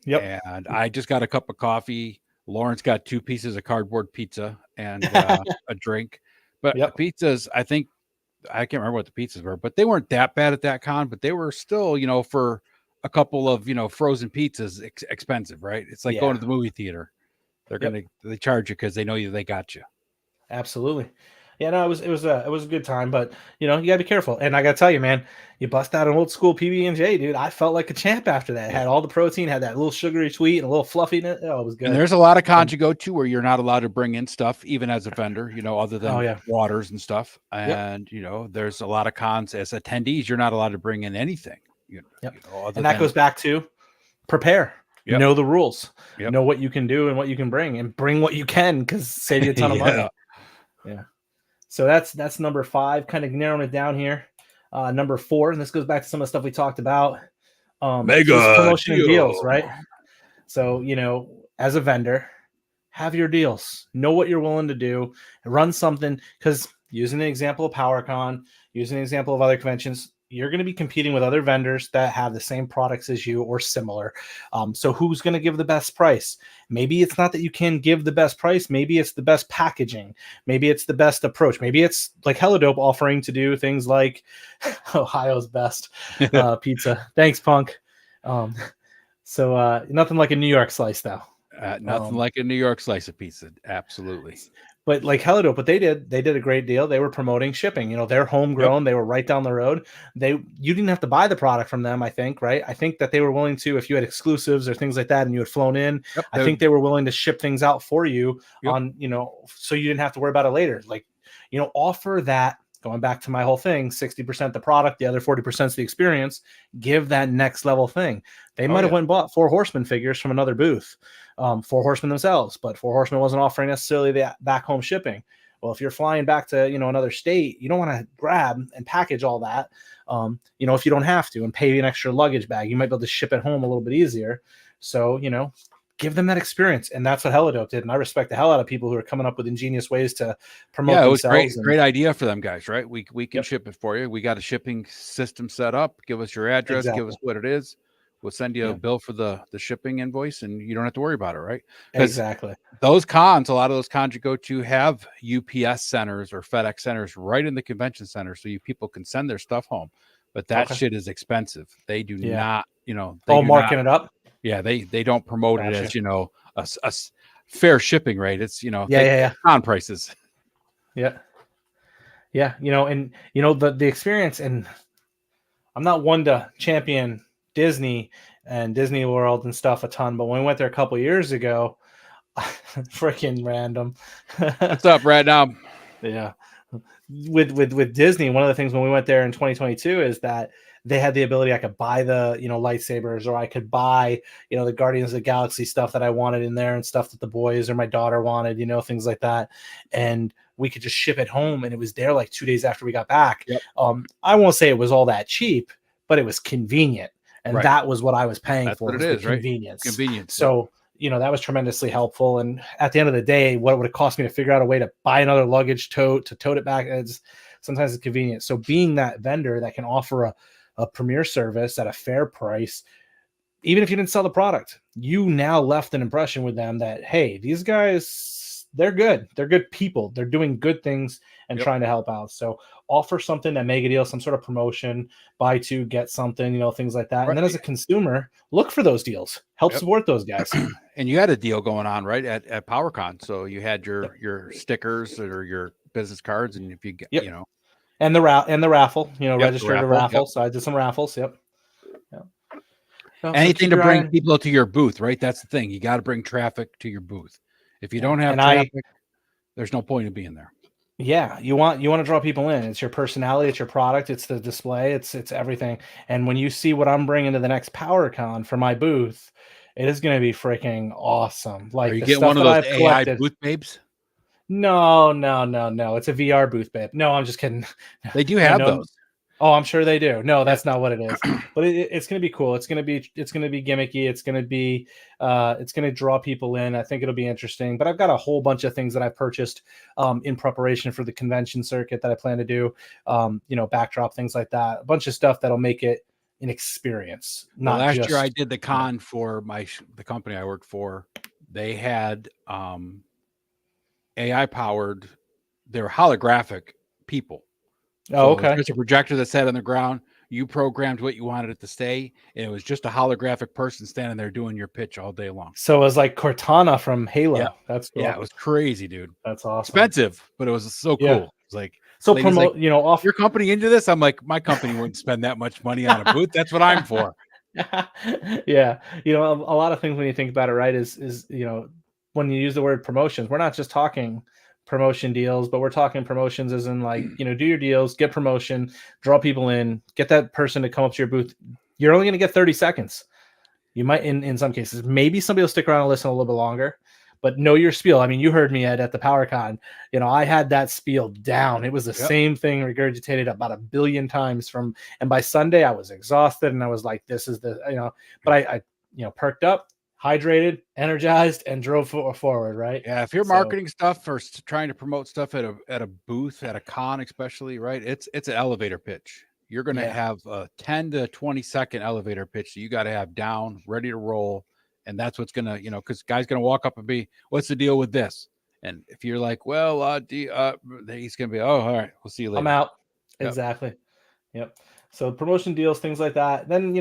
Yep. And I just got a cup of coffee. Lawrence got 2 pieces of cardboard pizza and a drink. But pizzas, I think, I can't remember what the pizzas were, but they weren't that bad at that con, but they were still, for a couple of, frozen pizzas expensive, right? It's like going to the movie theater. They're they charge you because they know they got you. Absolutely. Yeah, no, it was a good time, but you gotta be careful. And I gotta tell you, man, you bust out an old school PB&J, dude. I felt like a champ after that. Had all the protein, had that little sugary sweet and a little fluffiness. Oh, it was good. And there's a lot of cons you go to where you're not allowed to bring in stuff, even as a vendor, other than waters and stuff. And there's a lot of cons as attendees. You're not allowed to bring in anything. And that goes back to prepare. Know the rules. Know what you can do and what you can bring, and bring what you can, because save you a ton of money. Yeah. So that's number 5, kind of narrowing it down here. Number 4, and this goes back to some of the stuff we talked about. Mega promotion and deals, right? So, as a vendor, have your deals. Know what you're willing to do. Run something, because using the example of PowerCon, using the example of other conventions, you're going to be competing with other vendors that have the same products as you or similar. So who's going to give the best price? Maybe it's not that you can give the best price. Maybe it's the best packaging. Maybe it's the best approach. Maybe it's like Helidope offering to do things like Ohio's best pizza. Thanks, Punk. So nothing like a New York slice, though. Nothing like a New York slice of pizza. Absolutely. But like Helidope, what they did a great deal. They were promoting shipping. They're homegrown. They were right down the road. You didn't have to buy the product from them, I think, right? I think that they were willing to, if you had exclusives or things like that and you had flown in, I think they were willing to ship things out for you on, so you didn't have to worry about it later. Like, offer that, going back to my whole thing, 60% the product, the other 40% is the experience. Give that next level thing. They might have went and bought 4 Horsemen figures from another booth. 4 Horsemen themselves, but 4 Horsemen wasn't offering necessarily the back home shipping. Well, if you're flying back to another state, you don't want to grab and package all that. If you don't have to, and pay an extra luggage bag, you might be able to ship it home a little bit easier. So give them that experience, and that's what Helidope did. And I respect the hell out of people who are coming up with ingenious ways to promote themselves. Yeah, it was great idea for them guys, right? We can ship it for you. We got a shipping system set up. Give us your address. Give us what it is. We'll send you a bill for the shipping invoice, and you don't have to worry about it, right? Exactly. Those cons, a lot of those cons you go to have UPS centers or FedEx centers right in the convention center, so people can send their stuff home. But that shit is expensive. They do not, marking it up. Yeah, they don't promote it as a fair shipping rate. It's con prices. Yeah. And the experience, and I'm not one to champion Disney and Disney World and stuff a ton, but when we went there a couple years ago, freaking random. What's up, Random? Yeah. With Disney, one of the things when we went there in 2022 is that they had the ability, I could buy the lightsabers, or I could buy the Guardians of the Galaxy stuff that I wanted in there, and stuff that the boys or my daughter wanted, things like that, and we could just ship it home, and it was there like 2 days after we got back. I won't say it was all that cheap, but it was convenient, and that was what I was paying for. What it is, convenience. Right? Convenience. So that was tremendously helpful. And at the end of the day, what would it cost me to figure out a way to buy another luggage tote to tote it back? Sometimes it's convenient. So being that vendor that can offer a premier service at a fair price, even if you didn't sell the product, you now left an impression with them that, hey, these guys, they're good. They're good people. They're doing good things and trying to help out. So offer something that mega deal, some sort of promotion, buy 2, get something, things like that. Right. And then as a consumer, look for those deals, help support those guys. And you had a deal going on, right, at PowerCon. So you had your stickers or your business cards, and if you get, and the raffle, registered a raffle. So I did some raffles. So anything to bring people to your booth, right? That's the thing. You got to bring traffic to your booth. If you don't have traffic, there's no point in being there. Yeah, you want to draw people in. It's your personality, it's your product, it's the display, it's everything. And when you see what I'm bringing to the next PowerCon for my booth, it is going to be freaking awesome. Are Like you the getting stuff one of that those I've AI collected. booth babes? No, no, no, no. It's a VR booth, babe. No, I'm just kidding. They do No, have no. those. Oh, I'm sure they do. No, Yeah. that's not what it is. But it's going to be cool. It's going to be gimmicky. It's going to draw people in. I think it'll be interesting. But I've got a whole bunch of things that I purchased in preparation for the convention circuit that I plan to do. Backdrop things like that. A bunch of stuff that'll make it an experience, Well, not last year I just. did the con for the company I worked for. They had AI powered. They were holographic people. Oh, So it was okay. just a projector that sat on the ground. You programmed what you wanted it to stay, and it was just a holographic person standing there doing your pitch all day long. So it was like Cortana from Halo. Yeah, That's yeah, cool. it was crazy, dude. That's awesome. Expensive, but it was so Yeah. cool. It's like, So lady's like, promote, off. your company into this? I'm like, my company wouldn't spend that much money on a booth. That's what I'm for. Yeah, a lot of things when you think about it, right, is when you use the word promotions, we're not just talking promotion deals, but we're talking promotions as in like, do your deals, get promotion, draw people in, get that person to come up to your booth. You're only going to get 30 seconds. You might, in some cases, maybe somebody will stick around and listen a little bit longer, but know your spiel. I mean, you heard me at the PowerCon. I had that spiel down. It was the Yep. same thing regurgitated about 1 billion times and by Sunday I was exhausted and I was like, this is but I perked up, hydrated, energized, and drove forward. Right. Yeah, if you're So marketing stuff or trying to promote stuff at a booth at a con, especially, right? It's an elevator pitch. You're going to have a 10 to 20-second elevator pitch that you got to have down, ready to roll, and that's what's going to, because guy's going to walk up and be, "What's the deal with this?" And if you're like, "Well, he's going to be, "Oh, all right, we'll see you later." I'm out. Yep. Exactly. Yep. So promotion deals, things like that. Then,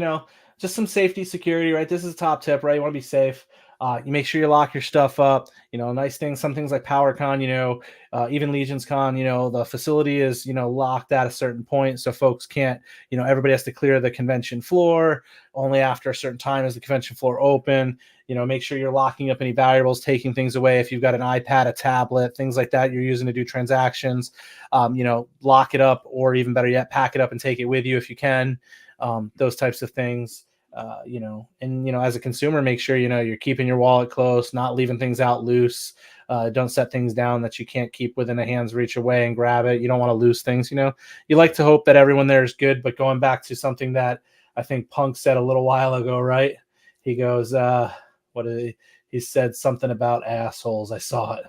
just some safety, security, right? This is a top tip, right? You want to be safe. You make sure you lock your stuff up. Nice things, some things like PowerCon, even Legions Con, the facility is, locked at a certain point. So folks can't, everybody has to clear the convention floor. Only after a certain time is the convention floor open. Make sure you're locking up any valuables, taking things away. If you've got an iPad, a tablet, things like that you're using to do transactions, lock it up, or even better yet, pack it up and take it with you if you can. Those types of things. As a consumer, make sure you're keeping your wallet close, not leaving things out loose. Don't set things down that you can't keep within a hand's reach away and grab it. You don't want to lose things. You like to hope that everyone there is good, but going back to something that I think Punk said a little while ago, right? He goes, what did he said something about assholes. I saw it.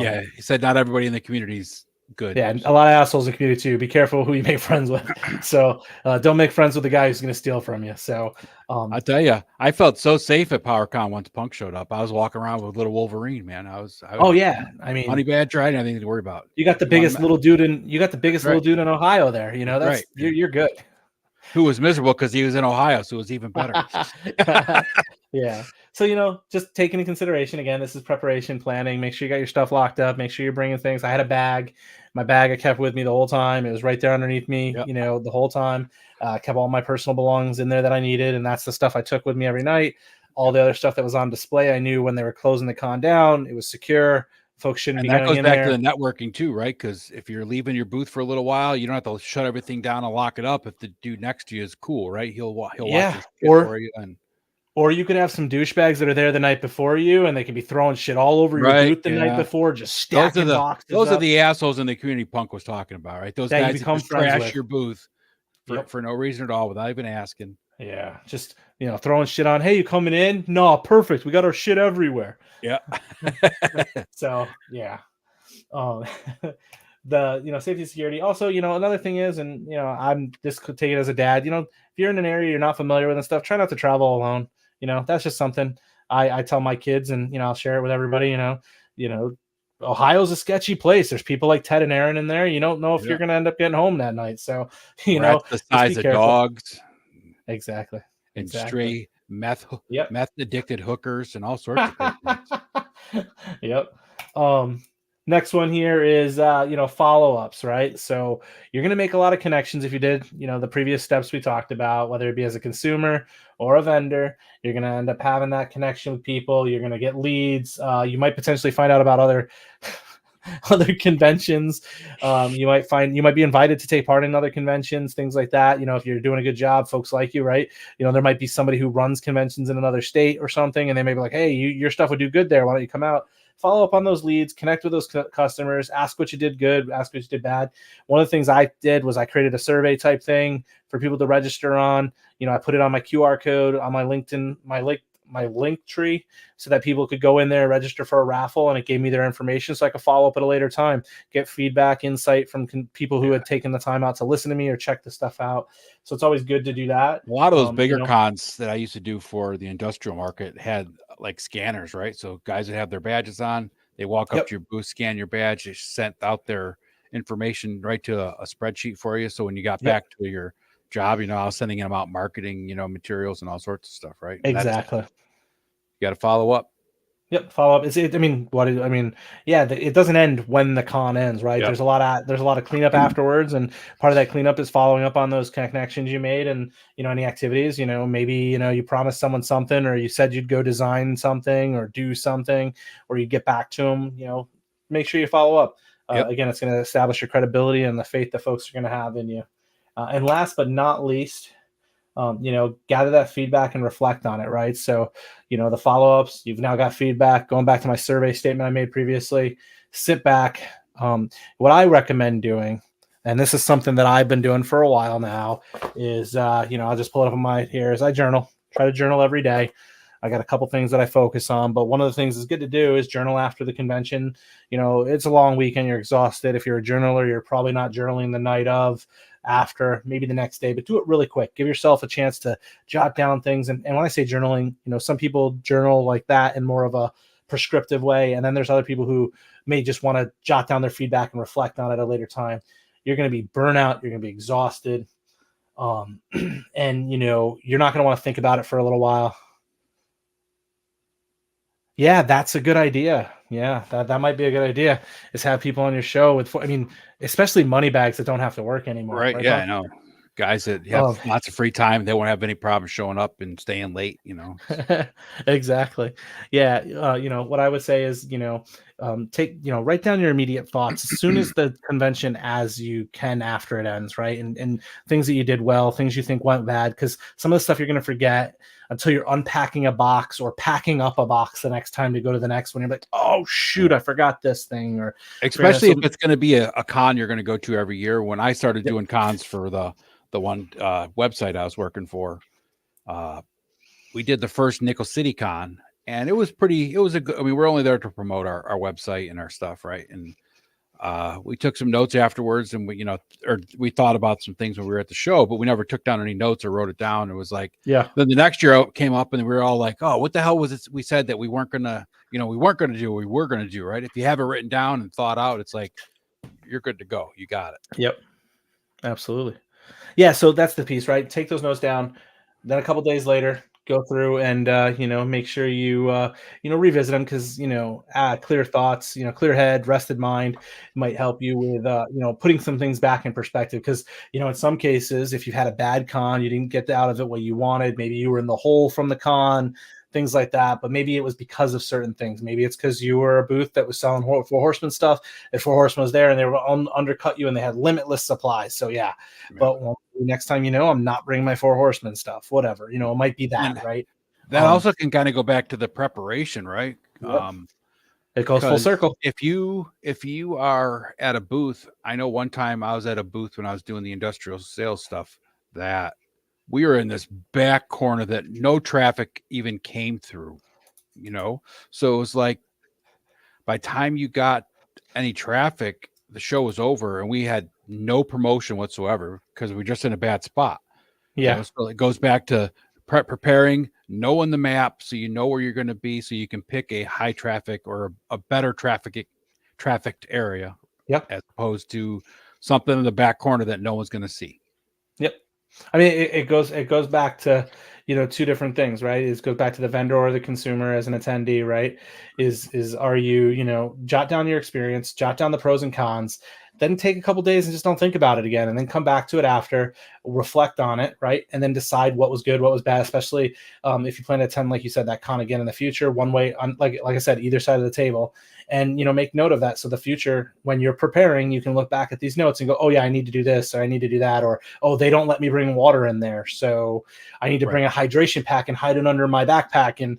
Yeah, he said not everybody in the community's good. Yeah, a lot of assholes in the community too. Be careful who you make friends with. So don't make friends with the guy who's going to steal from you. So I'll tell you, I felt so safe at PowerCon once Punk showed up. I was walking around with little Wolverine, man. Oh yeah, I mean, Honey Badger, I didn't have anything to worry about. you got the biggest little dude in Ohio there. That's right. You're good. Who was miserable because he was in Ohio, so it was even better. Yeah. So, just take into consideration, again, this is preparation planning. Make sure you got your stuff locked up. Make sure you're bringing things. I had a bag. My bag I kept with me the whole time. It was right there underneath me, Yep. The whole time. Kept all my personal belongings in there that I needed, and that's the stuff I took with me every night. All the other stuff that was on display, I knew when they were closing the con down, it was secure. Folks shouldn't be going in there. And that goes back to the networking too, right? Because if you're leaving your booth for a little while, you don't have to shut everything down and lock it up. If the dude next to you is cool, right? He'll watch your shit for you. Or you could have some douchebags that are there the night before you, and they could be throwing shit all over your booth the night before, just stacking boxes. Those are the assholes in the community Punk was talking about, right? Those guys that just trash your booth for no reason at all without even asking. Yeah, just throwing shit on. Hey, you coming in? No, perfect. We got our shit everywhere. Yeah. So yeah, the safety security. Also, another thing is, and I'm just could take it as a dad. If you're in an area you're not familiar with and stuff, try not to travel alone. That's just something I tell my kids, and I'll share it with everybody. Ohio's a sketchy place. There's people like Ted and Aaron in there. You don't know if you're going to end up getting home that night. So, the size of dogs. Exactly. And stray meth addicted hookers and all sorts of things. Yep. Next one here is, follow-ups, right? So you're going to make a lot of connections if you did, the previous steps we talked about, whether it be as a consumer or a vendor. You're going to end up having that connection with people. You're going to get leads. You might potentially find out about other other conventions. You might be invited to take part in other conventions, things like that. If you're doing a good job, folks like you, right? There might be somebody who runs conventions in another state or something, and they may be like, hey, your stuff would do good there. Why don't you come out? Follow up on those leads, connect with those customers, ask what you did good, ask what you did bad. One of the things I did was I created a survey type thing for people to register on. I put it on my QR code on my LinkedIn, my link tree, so that people could go in there, register for a raffle, and it gave me their information so I could follow up at a later time, get feedback, insight from people who had taken the time out to listen to me or check the stuff out. So it's always good to do that. A lot of those bigger cons that I used to do for the industrial market had like scanners, right? So guys would have their badges on, they walk up to your booth, scan your badge, they sent out their information right to a spreadsheet for you. So when you got back to your job, I was sending them out marketing, materials and all sorts of stuff, right? And exactly. You got to follow up. Yep, follow up. It doesn't end when the con ends, right? Yep. There's a lot of cleanup afterwards, and part of that cleanup is following up on those connections you made, and any activities. Maybe you promised someone something, or you said you'd go design something or do something, or you get back to them. Make sure you follow up. Again, it's going to establish your credibility and the faith that folks are going to have in you. And last but not least, gather that feedback and reflect on it, right? So, the follow-ups, you've now got feedback. Going back to my survey statement I made previously, sit back. What I recommend doing, and this is something that I've been doing for a while now, is, I'll just pull it up on my here as I journal, try to journal every day. I got a couple things that I focus on, but one of the things that's good to do is journal after the convention. It's a long weekend. You're exhausted. If you're a journaler, you're probably not journaling the night of, after, maybe the next day, but do it really quick. Give yourself a chance to jot down things. And when I say journaling, some people journal like that in more of a prescriptive way. And then there's other people who may just want to jot down their feedback and reflect on it at a later time. You're going to be burnout. You're going to be exhausted. And you're not going to want to think about it for a little while. Yeah, that's a good idea. Yeah, that might be a good idea, is have people on your show especially money bags that don't have to work anymore. Right. Yeah, I know. Guys that have lots of free time, they won't have any problem showing up and staying late, Exactly. Yeah. What I would say is, write down your immediate thoughts as soon as the convention as you can after it ends, right? And things that you did well, things you think went bad, because some of the stuff you're going to forget until you're unpacking a box or packing up a box the next time to go to the next one. You're like, oh shoot, I forgot this thing. Or especially if it's going to be a con you're going to go to every year. When I started doing cons for the one website I was working for, we did the first Nickel City Con, and we're only there to promote our website and our stuff, right? And we took some notes afterwards, and we thought about some things when we were at the show, but we never took down any notes or wrote it down. It was like, then the next year it came up, and we were all like, oh, what the hell was it we said that we weren't gonna do, right? If you have it written down and thought out, it's like, you're good to go. You got it. Yep. Absolutely. Yeah. So that's the piece, right? Take those notes down. Then a couple days later, go through and, make sure you, revisit them, because, clear thoughts, clear head, rested mind might help you with, putting some things back in perspective. Because, in some cases, if you've had a bad con, you didn't get out of it what you wanted. Maybe you were in the hole from the con, things like that. But maybe it was because of certain things. Maybe it's because you were a booth that was selling Four Horsemen stuff. If Four Horsemen was there and they were undercut you and they had limitless supplies. So yeah, but next time, I'm not bringing my Four Horsemen stuff, whatever, it might be that, right? That also can kind of go back to the preparation, right? Yep. It goes full circle. If you are at a booth, I know one time I was at a booth when I was doing the industrial sales stuff, that we were in this back corner that no traffic even came through, so it was like, by the time you got any traffic, the show was over, and we had no promotion whatsoever because we were just in a bad spot. Yeah. So it goes back to preparing, knowing the map, so you know where you're going to be, so you can pick a high traffic or a better trafficked area. Yep. As opposed to something in the back corner that no one's going to see. Yep. I mean, it goes back to, two different things, right? It goes back to the vendor or the consumer as an attendee, right? Are you, jot down your experience, jot down the pros and cons, then take a couple days and just don't think about it again, and then come back to it after, reflect on it, right, and then decide what was good, what was bad, especially if you plan to attend, like you said, that con again in the future. One way, like I said, either side of the table, and make note of that, so the future, when you're preparing, you can look back at these notes and go, oh yeah, I need to do this, or I need to do that, or oh, they don't let me bring water in there, so I need to bring a hydration pack and hide it under my backpack, and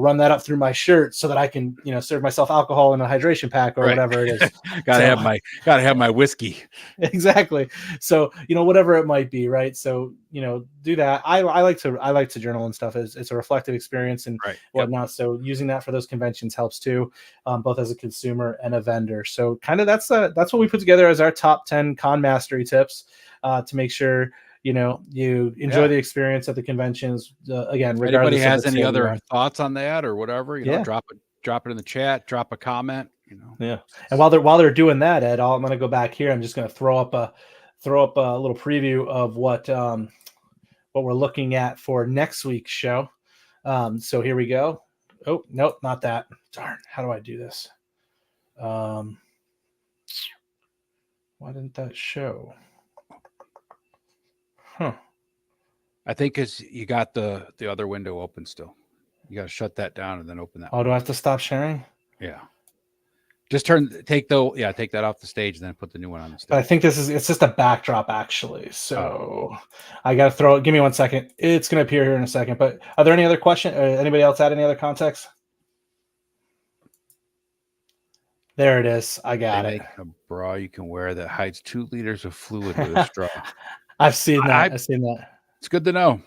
run that up through my shirt so that I can serve myself alcohol in a hydration pack or whatever it is. gotta have my whiskey. Exactly. So whatever it might be, right? So do that. I like to journal and stuff. It's a reflective experience and whatnot. So using that for those conventions helps too, both as a consumer and a vendor. So kind of that's what we put together as our top 10 con mastery tips to make sure you enjoy the experience at the conventions. Again, regardless. Anybody has any other thoughts on that or whatever, drop it in the chat, drop a comment. Yeah. And while they're doing that, Ed, I'm going to go back here. I'm just going to throw up a little preview of what we're looking at for next week's show. So here we go. Oh, nope, not that. Darn. How do I do this? Why didn't that show? Huh. I think because you got the other window open still. You got to shut that down and then open that. Oh, do I have to stop sharing? Yeah. Just take that off the stage and then put the new one on the stage. But I think it's just a backdrop actually. So I got to give me 1 second. It's going to appear here in a second. But are there any other questions? Anybody else add any other context? There it is. I got it. A bra you can wear that hides 2 liters of fluid with a straw. I've seen that. It's good to know.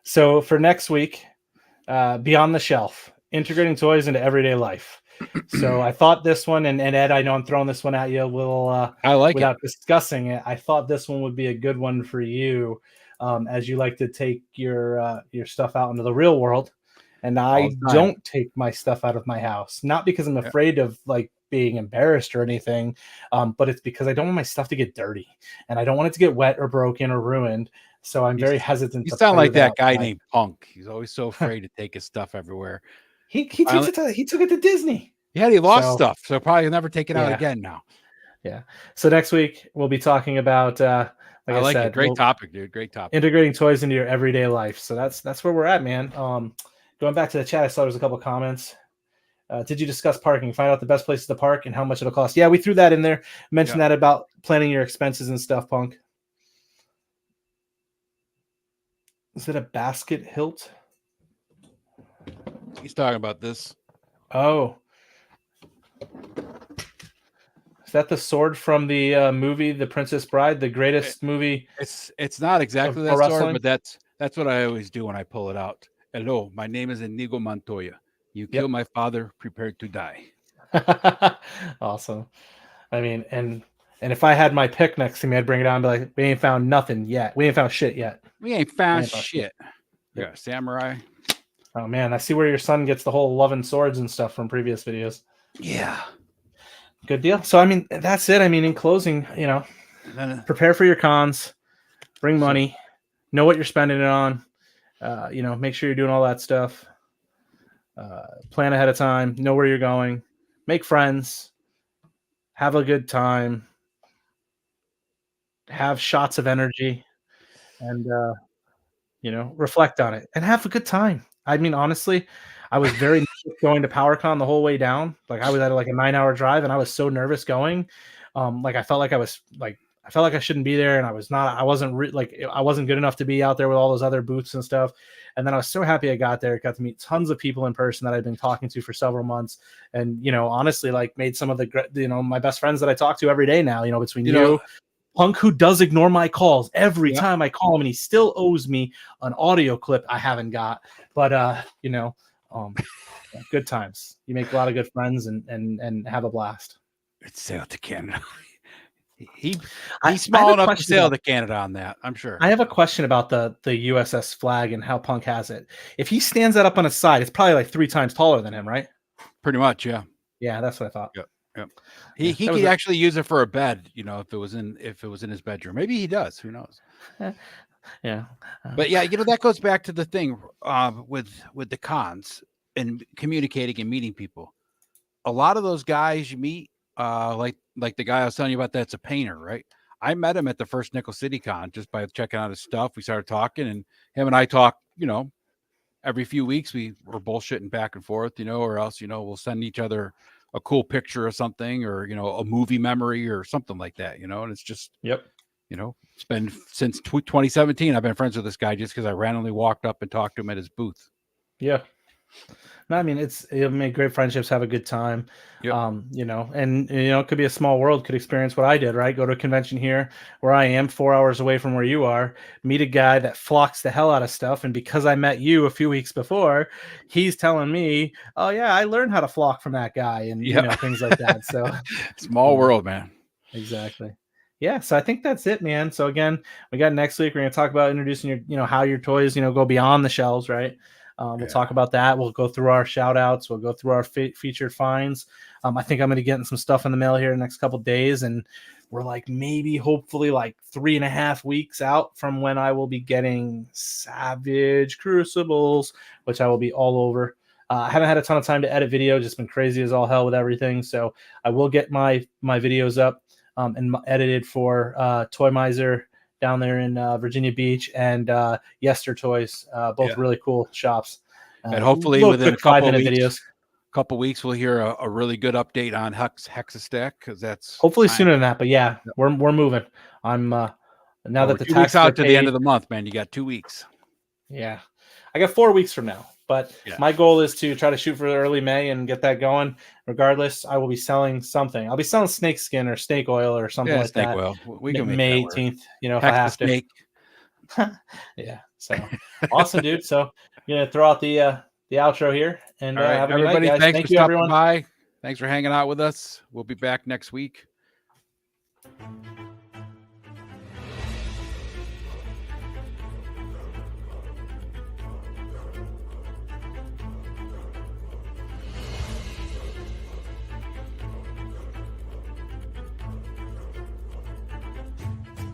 So for next week, Beyond the Shelf, integrating toys into everyday life. So I thought this one, and Ed, I know I'm throwing this one at you without discussing it. I thought this one would be a good one for you, as you like to take your stuff out into the real world. And I don't take my stuff out of my house, not because I'm afraid of being embarrassed or anything, but it's because I don't want my stuff to get dirty, and I don't want it to get wet or broken or ruined. So I'm very hesitant. You sound like that guy named Punk. He's always so afraid to take his stuff everywhere. He took it to Disney. Yeah, he lost stuff, so probably never take it out again now. Yeah. So next week we'll be talking about I said, great topic, dude. Great topic. Integrating toys into your everyday life. So that's where we're at, man. Going back to the chat, I saw there was a couple comments. Did you discuss parking? Find out the best places to park and how much it'll cost. Yeah, we threw that in there. Mentioned that about planning your expenses and stuff, Punk. Is it a basket hilt? He's talking about this. Oh. Is that the sword from the movie The Princess Bride, the greatest movie? It's not exactly that sword, but that's what I always do when I pull it out. Hello, my name is Inigo Montoya. You killed my father, prepared to die. Awesome. I mean, and if I had my pick next to me, I'd bring it on and be like, we ain't found nothing yet. We ain't found shit yet. We ain't found shit. Yeah, samurai. Oh man, I see where your son gets the whole loving swords and stuff from previous videos. Yeah. Good deal. So, I mean, that's it. I mean, in closing, prepare for your cons, bring money, know what you're spending it on, make sure you're doing all that stuff. Plan ahead of time, know where you're going, make friends, have a good time, have shots of energy, and, reflect on it and have a good time. I mean, honestly, I was very nervous going to PowerCon the whole way down. I was at a 9-hour drive and I was so nervous going. I felt like I shouldn't be there, and I wasn't good enough to be out there with all those other booths and stuff. And then I was so happy I got there, got to meet tons of people in person that I've been talking to for several months. And, honestly, made some of the, my best friends that I talk to every day now, between you, Punk, who does ignore my calls every time I call him, and he still owes me an audio clip I haven't got. But, good times. You make a lot of good friends and have a blast. It's sail to Canada. He's small enough to sail to Canada on that, I'm sure. I have a question about the USS flag and how Punk has it. If he stands that up on his side, it's probably 3 times taller than him, right? Pretty much, yeah. Yeah, that's what I thought. Yep. He could actually use it for a bed, if it was in his bedroom. Maybe he does. Who knows? Yeah. But yeah, that goes back to the thing with the cons and communicating and meeting people. A lot of those guys you meet, like like the guy I was telling you about, that's a painter, right? I met him at the first Nickel City Con just by checking out his stuff. We started talking, and him and I talk, every few weeks we were bullshitting back and forth, or else, we'll send each other a cool picture of something, or, a movie memory or something like that, and it's just, it's been since 2017. I've been friends with this guy just because I randomly walked up and talked to him at his booth. Yeah. No, I mean, it'll make great friendships, have a good time. Yep. And it could be a small world, could experience what I did, right? Go to a convention here where I am 4 hours away from where you are, meet a guy that flocks the hell out of stuff. And because I met you a few weeks before, he's telling me, oh yeah, I learned how to flock from that guy, and things like that. So small world, man. Exactly. Yeah, so I think that's it, man. So again, we got next week. We're going to talk about introducing how your toys, go beyond the shelves, right? We'll talk about that. We'll go through our shout outs. We'll go through our featured finds. I think I'm going to get some stuff in the mail here in the next couple of days, and we're hopefully 3.5 weeks out from when I will be getting Savage Crucibles, which I will be all over. I haven't had a ton of time to edit video, just been crazy as all hell with everything. So I will get my videos up and edited for Toy Miser down there in Virginia Beach, and Yester Toys, both really cool shops. And hopefully within a couple of weeks, we'll hear a really good update on Hexastack, because that's hopefully sooner than that. But yeah, we're moving. I'm now that the 2 weeks out to the end of the month, man. You got 2 weeks. Yeah, I got 4 weeks from now. But my goal is to try to shoot for early May and get that going. Regardless, I will be selling something. I'll be selling snake skin or snake oil or something like snake that. Oil. We can make May 18th, if I have to. Yeah. So awesome, dude. So I'm gonna throw out the outro here, and have a good night, guys. Thanks for stopping by. Thanks for hanging out with us. We'll be back next week.